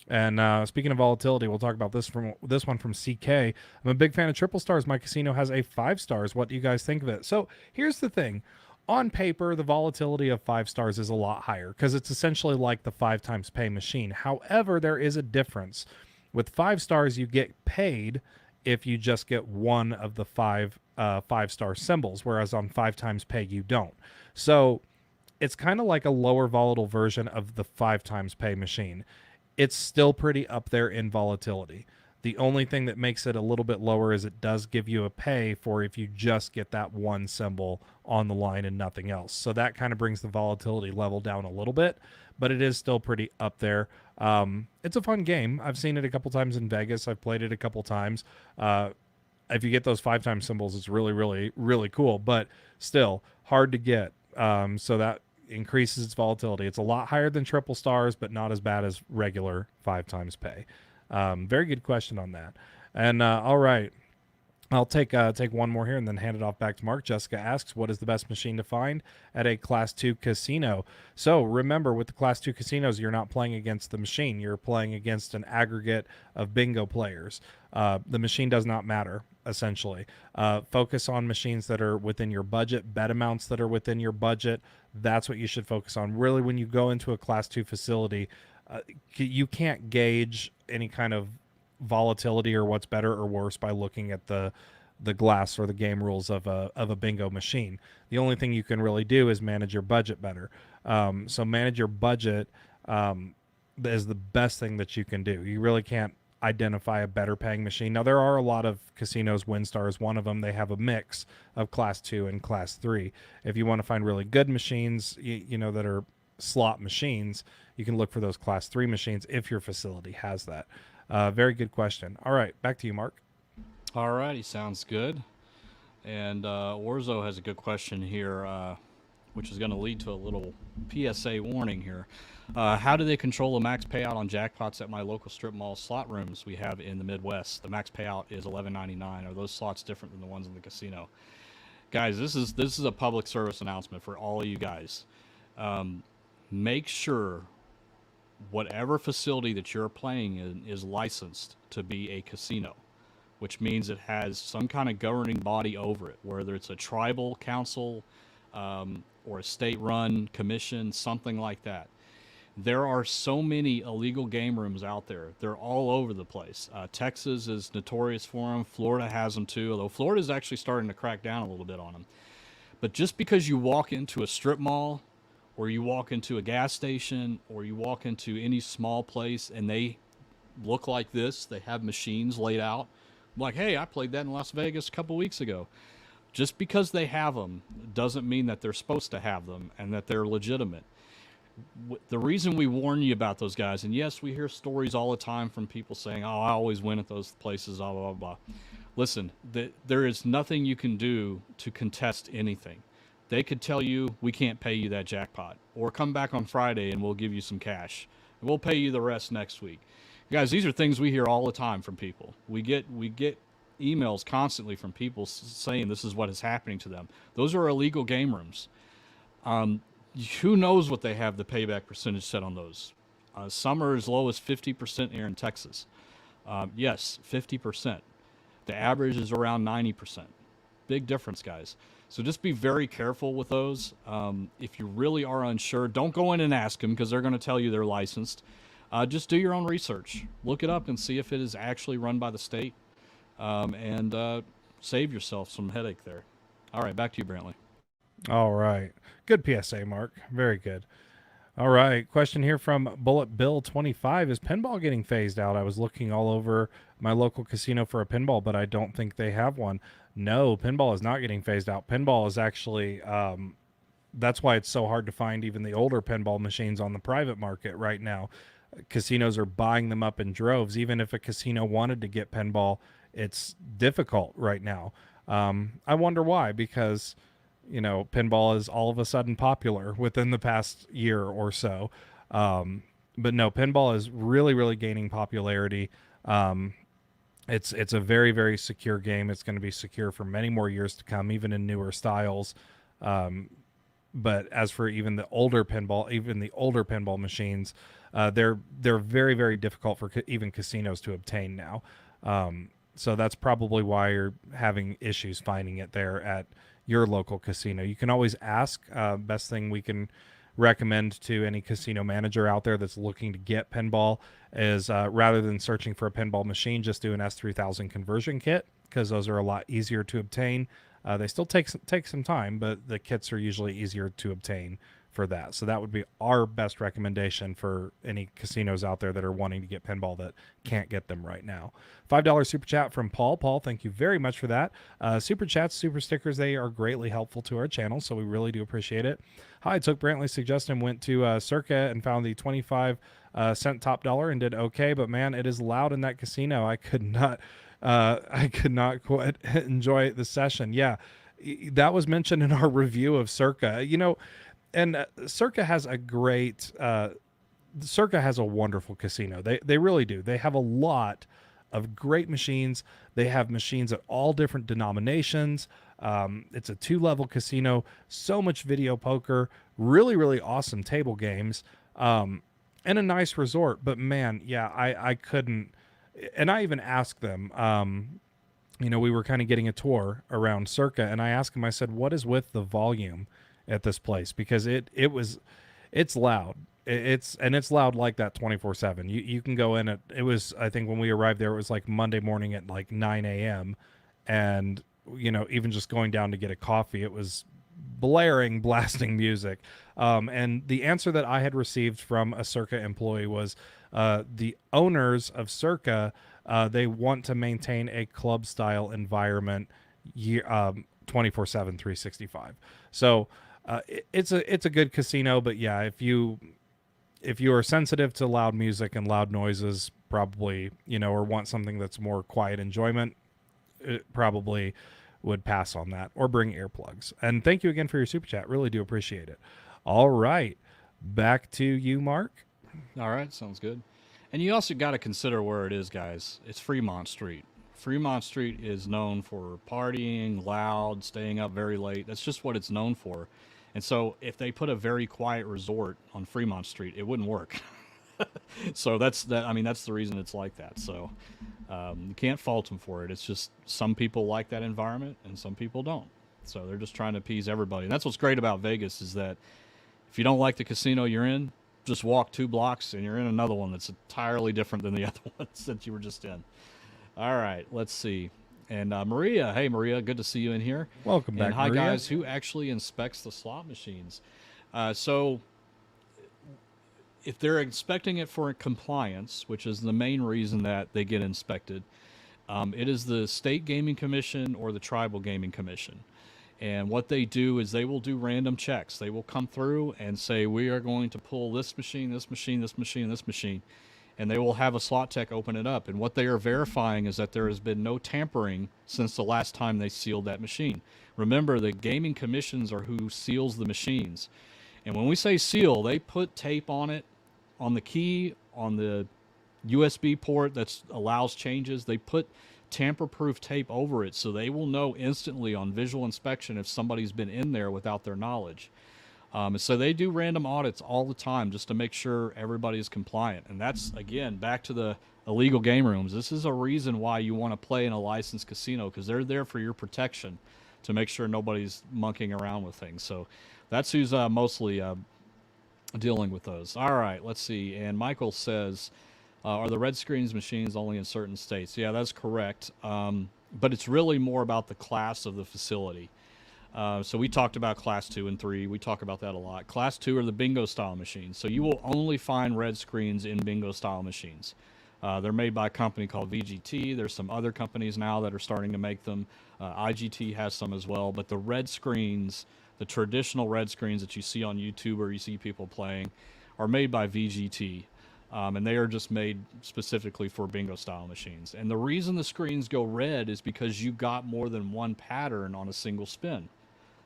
And speaking of volatility, we'll talk about this one from CK. I'm a big fan of triple stars. My casino has a 5 stars. What do you guys think of it? So here's the thing. On paper, the volatility of 5 stars is a lot higher because it's essentially like the 5 times pay machine. However, there is a difference. With 5 stars, you get paid if you just get one of the 5-star symbols, whereas on 5 times pay, you don't. So it's kind of like a lower volatile version of the 5 times pay machine. It's still pretty up there in volatility. The only thing that makes it a little bit lower is it does give you a pay for if you just get that one symbol on the line and nothing else. So that kind of brings the volatility level down a little bit, but it is still pretty up there. It's a fun game. I've seen it a couple times in Vegas. I've played it a couple times. If you get those 5 times symbols, it's really, really, really cool, but still hard to get. So that increases its volatility. It's a lot higher than triple stars, but not as bad as regular 5 times pay. Very good question on that. And all right, I'll take one more here and then hand it off back to Mark. Jessica asks, what is the best machine to find at a Class 2 casino? So remember, with the Class 2 casinos, you're not playing against the machine. You're playing against an aggregate of bingo players. The machine does not matter, essentially. Focus on machines that are within your budget, bet amounts that are within your budget. That's what you should focus on. Really, when you go into a Class 2 facility, you can't gauge any kind of volatility or what's better or worse by looking at the glass or the game rules of a bingo machine. The only thing you can really do is manage your budget better. So manage your budget is the best thing that you can do. You really can't identify a better paying machine. Now, there are a lot of casinos, WinStar is one of them. They have a mix of Class 2 and Class 3. If you want to find really good machines, that are slot machines, you can look for those Class 3 machines if your facility has that. Very good question. All right, back to you, Mark. All righty, sounds good. And Orzo has a good question here, which is going to lead to a little PSA warning here. How do they control the max payout on jackpots at my local strip mall slot rooms we have in the Midwest? The max payout is $11.99. Are those slots different than the ones in the casino? Guys, this is a public service announcement for all of you guys. Make sure whatever facility that you're playing in is licensed to be a casino, which means it has some kind of governing body over it, whether it's a tribal council or a state-run commission, something like that. There are so many illegal game rooms out there. They're all over the place. Texas is notorious for them. Florida has them too, although Florida is actually starting to crack down a little bit on them. But just because you walk into a strip mall or you walk into a gas station or you walk into any small place and they look like this, they have machines laid out, like, hey, I played that in Las Vegas a couple weeks ago. Just because they have them doesn't mean that they're supposed to have them and that they're legitimate. The reason we warn you about those guys, and yes, we hear stories all the time from people saying, oh, I always win at those places, blah, blah, blah. Listen, there is nothing you can do to contest anything. They could tell you, we can't pay you that jackpot, or come back on Friday and we'll give you some cash. We'll pay you the rest next week. Guys, these are things we hear all the time from people. We get emails constantly from people saying this is what is happening to them. Those are illegal game rooms. Who knows what they have the payback percentage set on those? Some are as low as 50% here in Texas. Yes, 50%. The average is around 90%. Big difference, guys. So just be very careful with those. If you really are unsure, don't go in and ask them because they're going to tell you they're licensed. Just do your own research. Look it up and see if it is actually run by the state, and save yourself some headache there. All right, back to you, Brantley. All right. Good PSA, Mark. Very good. All right. Question here from Bullet Bill 25. Is pinball getting phased out? I was looking all over my local casino for a pinball, but I don't think they have one. No, pinball is not getting phased out. Pinball is actually, that's why it's so hard to find even the older pinball machines on the private market right now. Casinos are buying them up in droves. Even if a casino wanted to get pinball, it's difficult right now. I wonder why, because pinball is all of a sudden popular within the past year or so. But no, pinball is really, really gaining popularity. It's a very, very secure game. It's going to be secure for many more years to come, even in newer styles. But as for even the older pinball machines, they're very, very difficult for even casinos to obtain now. So that's probably why you're having issues finding it there at your local casino. You can always ask. Best thing we can recommend to any casino manager out there that's looking to get pinball is rather than searching for a pinball machine, just do an S3000 conversion kit, because those are a lot easier to obtain. They still take some time, but the kits are usually easier to obtain for that. So that would be our best recommendation for any casinos out there that are wanting to get pinball that can't get them right now. $5 super chat from Paul. Paul, thank you very much for that. Super chats, super stickers, they are greatly helpful to our channel, so we really do appreciate it. Hi, I took Brantley's suggestion, went to Circa and found the 25-cent top dollar and did okay, but man, it is loud in that casino. I could not quite enjoy the session. Yeah, that was mentioned in our review of Circa. And Circa has a wonderful casino. They really do. They have a lot of great machines. They have machines at all different denominations. It's a 2-level casino, so much video poker, really, really awesome table games, and a nice resort. But man, yeah, I couldn't, and I even asked them, we were kind of getting a tour around Circa, and I asked them, I said, what is with the volume at this place? Because it's loud. It's loud like that 24/7. You can go in it was, I think when we arrived there, it was like Monday morning at like 9 a.m. And, even just going down to get a coffee, it was blasting music. And the answer that I had received from a Circa employee was, the owners of Circa, they want to maintain a club style environment 24/7, 365. So, it's a good casino, but yeah, if you are sensitive to loud music and loud noises, probably, or want something that's more quiet enjoyment, it probably would pass on that, or bring earplugs. And thank you again for your super chat. Really do appreciate it. All right, back to you, Mark. All right, sounds good. And you also got to consider where it is, guys. It's Fremont Street. Fremont Street is known for partying, loud, staying up very late. That's just what it's known for. And so if they put a very quiet resort on Fremont Street, it wouldn't work. So that's the reason it's like that. So you can't fault them for it. It's just some people like that environment and some people don't. So they're just trying to appease everybody. And that's what's great about Vegas, is that if you don't like the casino you're in, just walk 2 blocks and you're in another one that's entirely different than the other ones that you were just in. All right, let's see. And Maria, hey Maria, good to see you in here. Welcome back, and hi Maria. Guys, who actually inspects the slot machines? So if they're inspecting it for compliance, which is the main reason that they get inspected, it is the State Gaming Commission or the Tribal Gaming Commission. And what they do is they will do random checks. They will come through and say, we are going to pull this machine, this machine, this machine, this machine. And they will have a slot tech open it up. And what they are verifying is that there has been no tampering since the last time they sealed that machine. Remember, the gaming commissions are who seals the machines. And when we say seal, they put tape on it, on the key, on the USB port that allows changes. They put tamper-proof tape over it, so they will know instantly on visual inspection if somebody's been in there without their knowledge. So they do random audits all the time just to make sure everybody is compliant. And that's, again, back to the illegal game rooms. This is a reason why you want to play in a licensed casino, because they're there for your protection to make sure nobody's monkeying around with things. So that's who's mostly dealing with those. All right, let's see. And Michael says, are the red screens machines only in certain states? Yeah, that's correct. But it's really more about the class of the facility. So we talked about class 2 and 3. We talk about that a lot. Class 2 are the bingo style machines. So you will only find red screens in bingo style machines. They're made by a company called VGT. There's some other companies now that are starting to make them. IGT has some as well. But the red screens, the traditional red screens that you see on YouTube or you see people playing, are made by VGT. And they are just made specifically for bingo style machines. And the reason the screens go red is because you got more than one pattern on a single spin.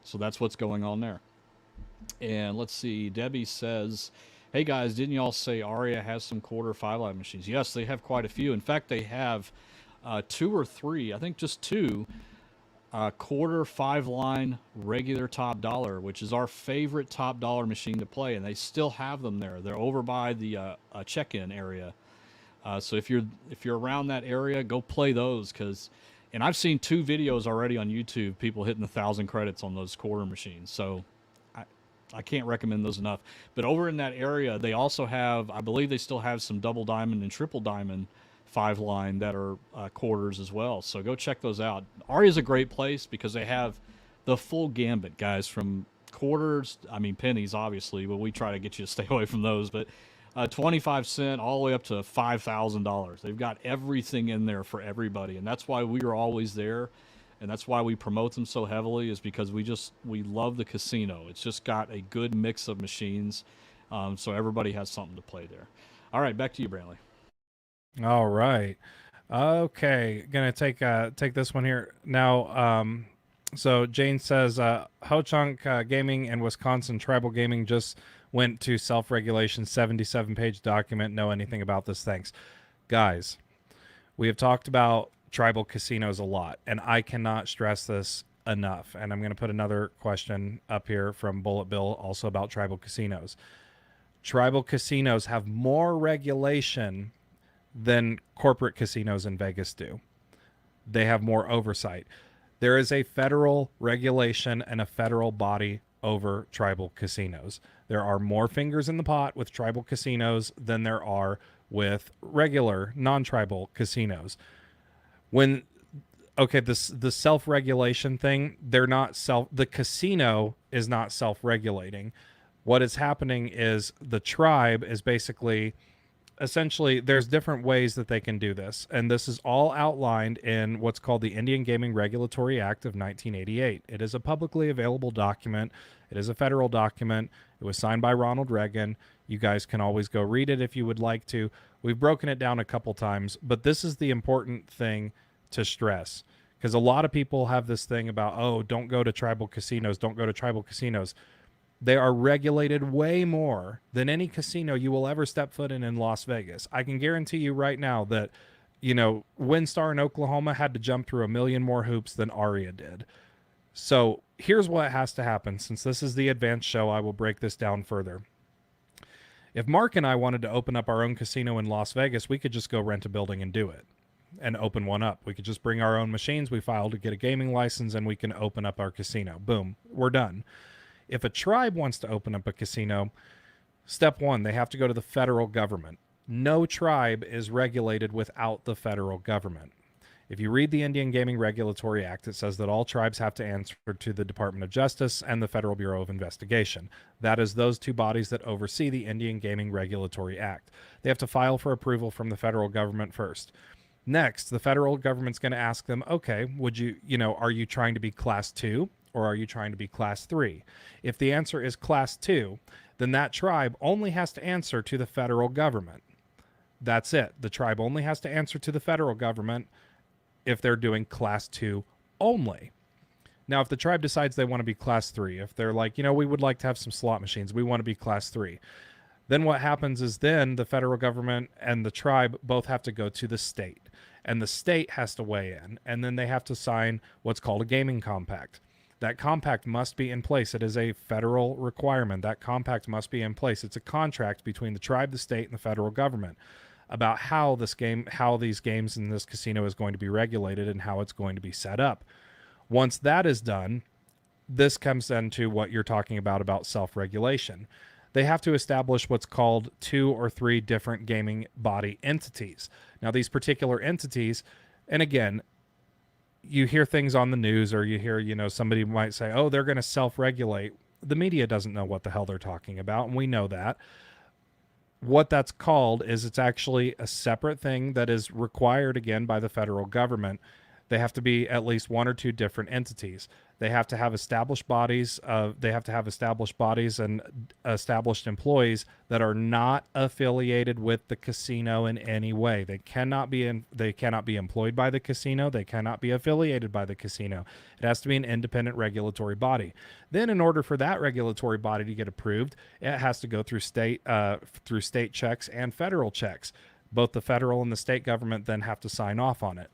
So that's what's going on there. And let's see, Debbie says, hey guys, didn't y'all say Aria has some quarter 5-line machines? Yes, they have quite a few. In fact, they have 2 or 3, I think just 2, quarter 5-line regular top dollar, which is our favorite top dollar machine to play. And they still have them there. They're over by the check-in area. So if you're around that area, go play those, and I've seen 2 videos already on YouTube, people hitting 1,000 credits on those quarter machines. So I can't recommend those enough. But over in that area, they also have, I believe they still have some double diamond and triple diamond 5-line that are quarters as well. So go check those out. Aria is a great place because they have the full gambit, guys, from quarters, I mean pennies obviously, but we try to get you to stay away from those, but 25 cent all the way up to $5,000. They've got everything in there for everybody, and that's why we are always there, and that's why we promote them so heavily, is because we love the casino. It's just got a good mix of machines, so everybody has something to play there. All right, back to you, Brantley. All right. Okay, gonna take this one here now. So Jane says, Ho Chunk Gaming and Wisconsin Tribal Gaming just went to self-regulation, 77-page document. Know anything about this? Thanks. Guys, we have talked about tribal casinos a lot, and I cannot stress this enough. And I'm going to put another question up here from Bullet Bill also about tribal casinos. Tribal casinos have more regulation than corporate casinos in Vegas do. They have more oversight. There is a federal regulation and a federal body over tribal casinos. There are more fingers in the pot with tribal casinos than there are with regular non-tribal casinos. The self-regulation thing, the casino is not self-regulating. What is happening is the tribe is essentially there's different ways that they can do this, and this is all outlined in what's called the Indian Gaming Regulatory Act of 1988. It is a publicly available document. It is a federal document. It was signed by Ronald Reagan. You guys can always go read it if you would like to. We've broken it down a couple times, but this is the important thing to stress, because a lot of people have this thing about, oh, don't go to tribal casinos, don't go to tribal casinos. They are regulated way more than any casino you will ever step foot in Las Vegas. I can guarantee you right now that, WinStar in Oklahoma had to jump through a million more hoops than Aria did. So here's what has to happen. Since this is the advanced show, I will break this down further. If Mark and I wanted to open up our own casino in Las Vegas, we could just go rent a building and do it and open one up. We could just bring our own machines. We file to get a gaming license and we can open up our casino. Boom, we're done. If a tribe wants to open up a casino, step one, they have to go to the federal government. No tribe is regulated without the federal government. If you read the Indian Gaming Regulatory Act, it says that all tribes have to answer to the Department of Justice and the Federal Bureau of Investigation. That is those 2 bodies that oversee the Indian Gaming Regulatory Act. They have to file for approval from the federal government first. Next, the federal government's going to ask them, okay, are you trying to be class 2? Or are you trying to be class 3? If the answer is class 2, then that tribe only has to answer to the federal government. That's it. The tribe only has to answer to the federal government if they're doing class 2 only. Now, if the tribe decides they want to be class 3, if they're like, we would like to have some slot machines, we want to be class 3, then what happens is then the federal government and the tribe both have to go to the state, and the state has to weigh in, and then they have to sign what's called a gaming compact. That compact must be in place. It is a federal requirement. That compact must be in place. It's a contract between the tribe, the state, and the federal government about how these games in this casino is going to be regulated and how it's going to be set up. Once that is done, this comes into what you're talking about self-regulation. they have to establish what's called 2 or 3 different gaming body entities. Now, these particular entities, and again, you hear things on the news, or you hear, somebody might say, oh, they're going to self-regulate. The media doesn't know what the hell they're talking about, and we know that. What that's called is it's actually a separate thing that is required, again, by the federal government. They have to be at least 1 or 2 different entities. They have to have established bodies. They have to have established bodies and established employees that are not affiliated with the casino in any way. They cannot be employed by the casino. They cannot be affiliated by the casino. It has to be an independent regulatory body. Then, in order for that regulatory body to get approved, it has to go through state checks and federal checks. Both the federal and the state government then have to sign off on it.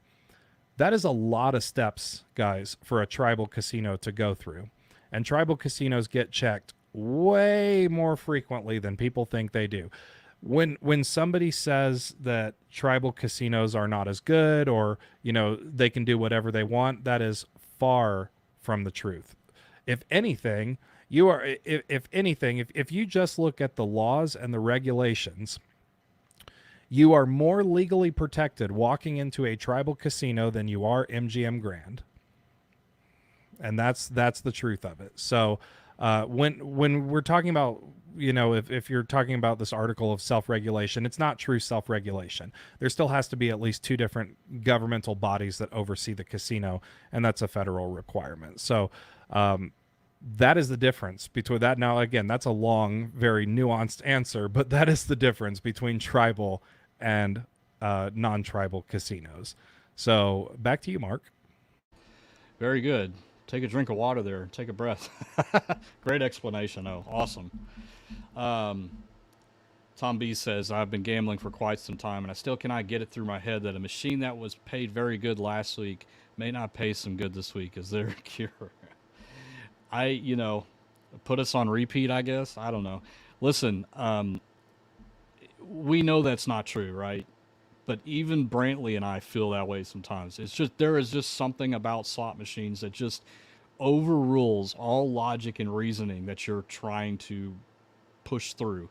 That is a lot of steps, guys, for a tribal casino to go through. And tribal casinos get checked way more frequently than people think they do. When somebody says that tribal casinos are not as good, or, they can do whatever they want, that is far from the truth. If anything, if you just look at the laws and the regulations, you are more legally protected walking into a tribal casino than you are MGM Grand. And that's the truth of it. So when we're talking about, if you're talking about this article of self-regulation, it's not true self-regulation. There still has to be at least 2 different governmental bodies that oversee the casino, and that's a federal requirement. So that is the difference between that. Now, again, that's a long, very nuanced answer, but that is the difference between tribal and non-tribal casinos. So back to you, Mark. Very good. Take a drink of water there. Take a breath. Great explanation. Oh, awesome. Tom B says, I've been gambling for quite some time, and I still cannot get it through my head that a machine that was paid very good last week may not pay some good this week. Is there a cure? Put us on repeat, I guess. I don't know. Listen, we know that's not true, right? But even Brantley and I feel that way sometimes. It's just, there is just something about slot machines that just overrules all logic and reasoning that you're trying to push through.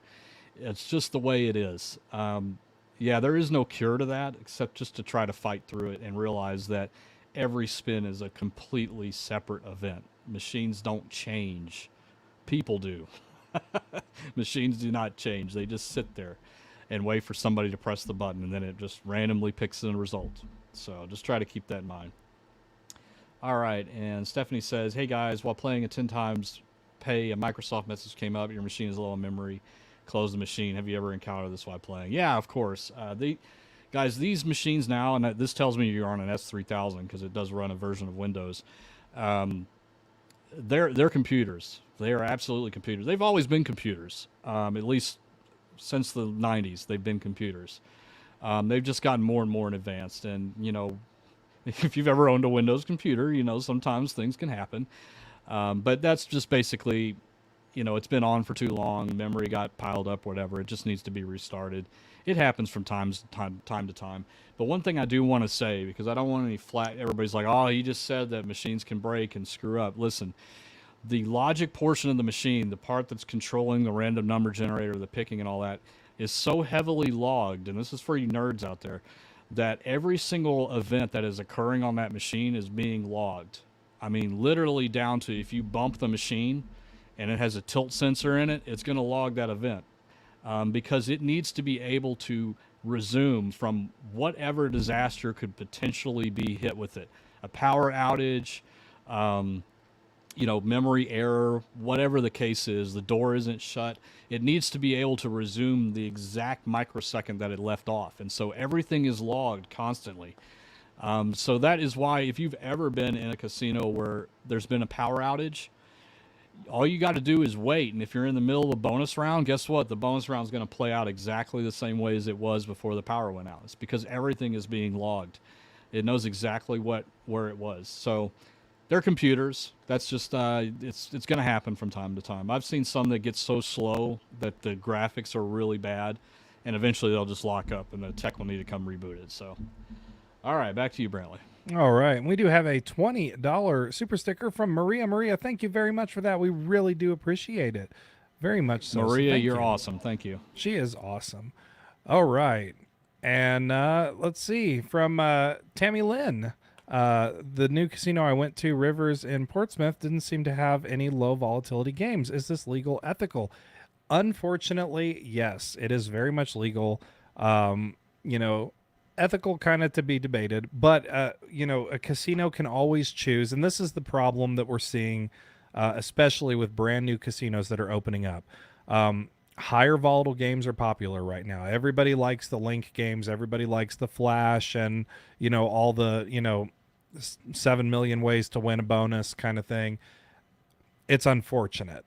It's just the way it is. There is no cure to that, except just to try to fight through it and realize that every spin is a completely separate event. Machines don't change. People do. Machines do not change. They just sit there and wait for somebody to press the button, and then it just randomly picks in a result. So just try to keep that in mind. All right, and Stephanie says, hey guys, while playing a 10 times pay, a Microsoft message came up, your machine is low on memory, close the machine. Have you ever encountered this while playing? Yeah, of course. Guys, these machines now, and this tells me you're on an S3000 because it does run a version of Windows. They're computers. They are absolutely computers. They've always been computers, at least since the 90s. They've been computers. They've just gotten more and more advanced. And, if you've ever owned a Windows computer, sometimes things can happen. But that's just basically, it's been on for too long. Memory got piled up, whatever. It just needs to be restarted. It happens from time to time. But one thing I do want to say, because I don't want any flat, everybody's like, oh, he just said that machines can break and screw up. Listen, the logic portion of the machine, the part that's controlling the random number generator, the picking and all that, is so heavily logged, and this is for you nerds out there, that every single event that is occurring on that machine is being logged. I mean, literally down to if you bump the machine and it has a tilt sensor in it, it's going to log that event. Because it needs to be able to resume from whatever disaster could potentially be hit with it. A power outage, memory error, whatever the case is, the door isn't shut. It needs to be able to resume the exact microsecond that it left off. And so everything is logged constantly. So that is why if you've ever been in a casino where there's been a power outage, all you got to do is wait. And if you're in the middle of a bonus round, guess what? The bonus round is going to play out exactly the same way as it was before the power went out. It's because everything is being logged. It knows exactly where it was. So they're computers. That's just it's going to happen from time to time. I've seen some that get so slow that the graphics are really bad, and eventually they'll just lock up, and the tech will need to come rebooted. So, all right, back to you, Brantley. All right. And we do have a $20 super sticker from Maria. Maria, thank you very much for that. We really do appreciate it. Very much so. Maria, Thank you're you. awesome. Thank you. She is awesome. All right. And let's see. From Tammy Lynn. The new casino I went to, Rivers in Portsmouth, didn't seem to have any low volatility games. Is this legal, ethical? Unfortunately, yes, it is very much legal. You know, ethical kind of to be debated, but you know, a casino can always choose, and this is the problem that we're seeing, especially with brand new casinos that are opening up. Higher volatile games are popular right now. Everybody likes the link games. Everybody likes the flash, and you know, all the 7 million ways to win a bonus kind of thing. It's unfortunate.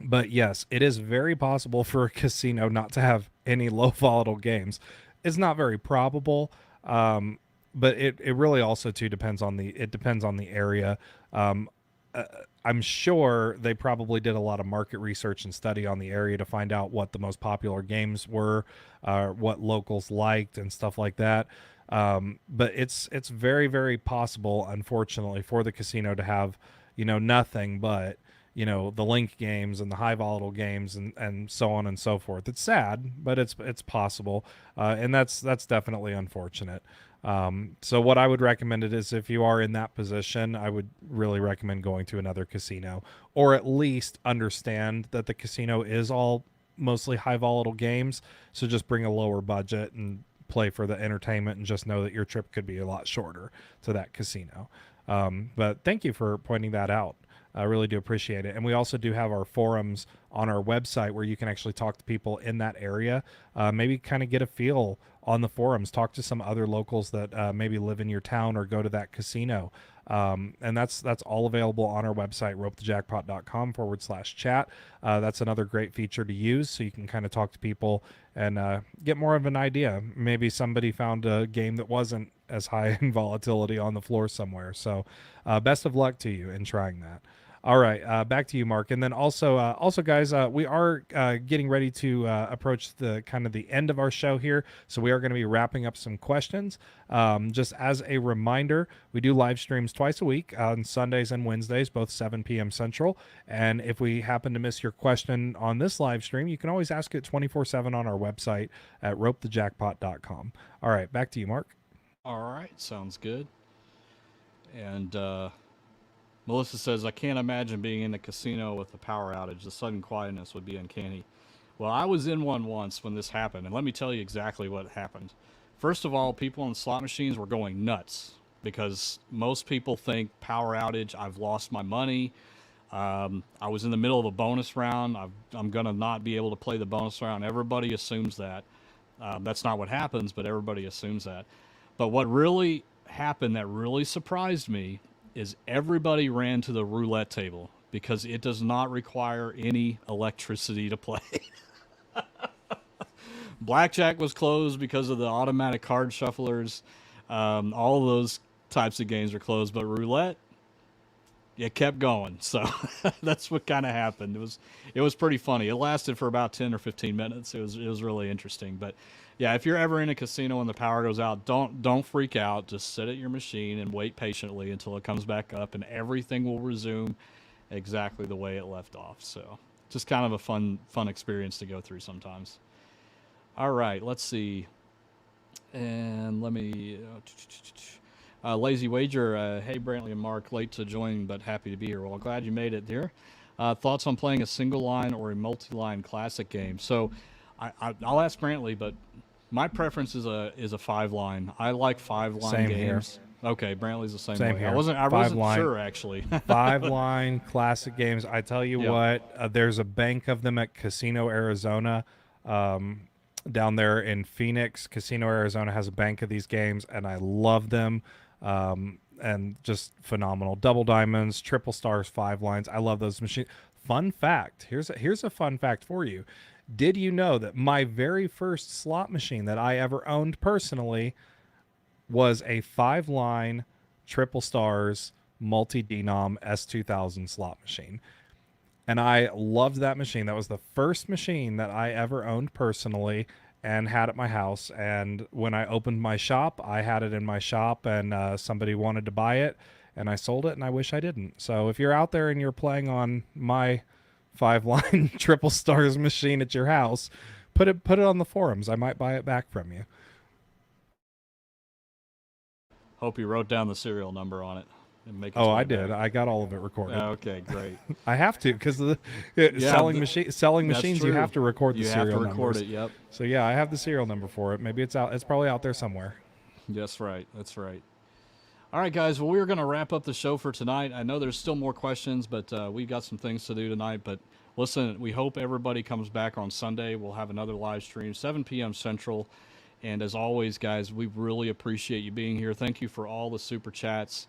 But yes, it is very possible for a casino not to have any low volatile games. It's not very probable, but it really also too depends on the area. I'm sure they probably did a lot of market research and study on the area to find out what the most popular games were, what locals liked, and stuff like that. But it's very, very possible, unfortunately, for the casino to have nothing but the link games and the high volatile games and so on and so forth. It's sad, but it's possible, and that's definitely unfortunate. So what I would recommend it is, if you are in that position, I would really recommend going to another casino, or at least understand that the casino is all mostly high volatile games. So just bring a lower budget and play for the entertainment, and just know that your trip could be a lot shorter to that casino. But thank you for pointing that out. I really do appreciate it. And we also do have our forums on our website where you can actually talk to people in that area, maybe kind of get a feel on the forums, talk to some other locals that maybe live in your town or go to that casino. And that's all available on our website, ropethejackpot.com/chat. That's another great feature to use, so you can kind of talk to people and get more of an idea. Maybe somebody found a game that wasn't as high in volatility on the floor somewhere. So best of luck to you in trying that. All right, back to you, Mark. And then also, guys, we are getting ready to approach the kind of the end of our show here. So we are going to be wrapping up some questions. Just as a reminder, we do live streams twice a week on Sundays and Wednesdays, both 7 p.m. Central. And if we happen to miss your question on this live stream, you can always ask it 24/7 on our website at ropethejackpot.com. All right, back to you, Mark. All right, sounds good. And Melissa says, I can't imagine being in a casino with a power outage. The sudden quietness would be uncanny. Well, I was in one once when this happened, and let me tell you exactly what happened. First of all, people on slot machines were going nuts because most people think power outage, I've lost my money. I was in the middle of a bonus round. I'm going to not be able to play the bonus round. Everybody assumes that. That's not what happens, but everybody assumes that. But what really happened that really surprised me is everybody ran to the roulette table because it does not require any electricity to play. Blackjack was closed because of the automatic card shufflers. All of those types of games are closed, but roulette, it kept going. So that's what kind of happened. It was pretty funny. It lasted for about 10 or 15 minutes. It was really interesting. But yeah, if you're ever in a casino and the power goes out, don't freak out. Just sit at your machine and wait patiently until it comes back up, and everything will resume exactly the way it left off. So just kind of a fun experience to go through sometimes. All right, let's see. And let me Lazy Wager, hey Brantley and Mark, late to join but happy to be here. Well, glad you made it here. Thoughts on playing a single line or a multi-line classic game? So I'll ask Brantley, but my preference is a 5-line. I like 5-line games. Here. Okay, Brantley's the same way. Here. I wasn't sure actually. 5-line classic games. I tell you what, there's a bank of them at Casino Arizona. Down there in Phoenix, Casino Arizona has a bank of these games, and I love them. And just phenomenal. Double diamonds, triple stars, 5-lines. I love those machines. Fun fact. Here's a fun fact for you. Did you know that my very first slot machine that I ever owned personally was a 5-line triple stars multi-denom S2000 slot machine? And I loved that machine. That was the first machine that I ever owned personally and had at my house. And when I opened my shop, I had it in my shop, and somebody wanted to buy it, and I sold it, and I wish I didn't. So if you're out there and you're playing on my 5-line triple stars machine at your house, put it on the forums. I might buy it back from you. Hope you wrote down the serial number on it and make its Oh, way I did. back. I got all of it recorded. Okay, great. I have to because the Yeah, selling that's machines. You true. have to record the You have serial to record numbers. it. Yep. So yeah, I have the serial number for it. Maybe it's out. It's probably out there somewhere. That's right. That's right. All right, guys. Well, we're going to wrap up the show for tonight. I know there's still more questions, but we got some things to do tonight. But listen, we hope everybody comes back on Sunday. We'll have another live stream, 7 p.m. Central. And as always, guys, we really appreciate you being here. Thank you for all the super chats.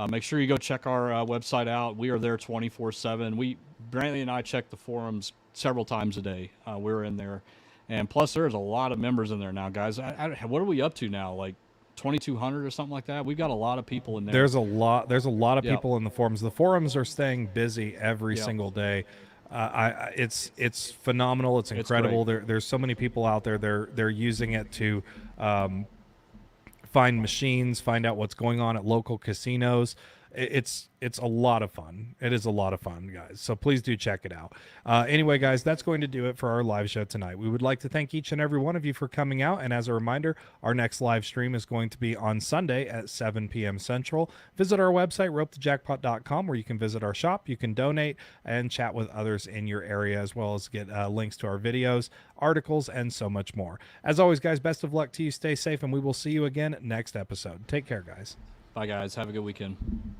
Make sure you go check our website out. We are there 24/7. Brantley and I check the forums several times a day. We're in there. And plus, there's a lot of members in there now, guys. What are we up to now? Like 2,200 or something like that? We've got a lot of people in there. There's a lot of Yep. people in the forums. The forums are staying busy every Yep. single day. It's phenomenal. It's incredible. There's so many people out there. They're using it to find machines, find out what's going on at local casinos. It's a lot of fun. It is a lot of fun, guys. So please do check it out. Anyway, guys, that's going to do it for our live show tonight. We would like to thank each and every one of you for coming out. And as a reminder, our next live stream is going to be on Sunday at 7 p.m. Central. Visit our website, ropetojackpot.com, where you can visit our shop. You can donate and chat with others in your area, as well as get links to our videos, articles, and so much more. As always, guys, best of luck to you. Stay safe, and we will see you again next episode. Take care, guys. Bye, guys. Have a good weekend.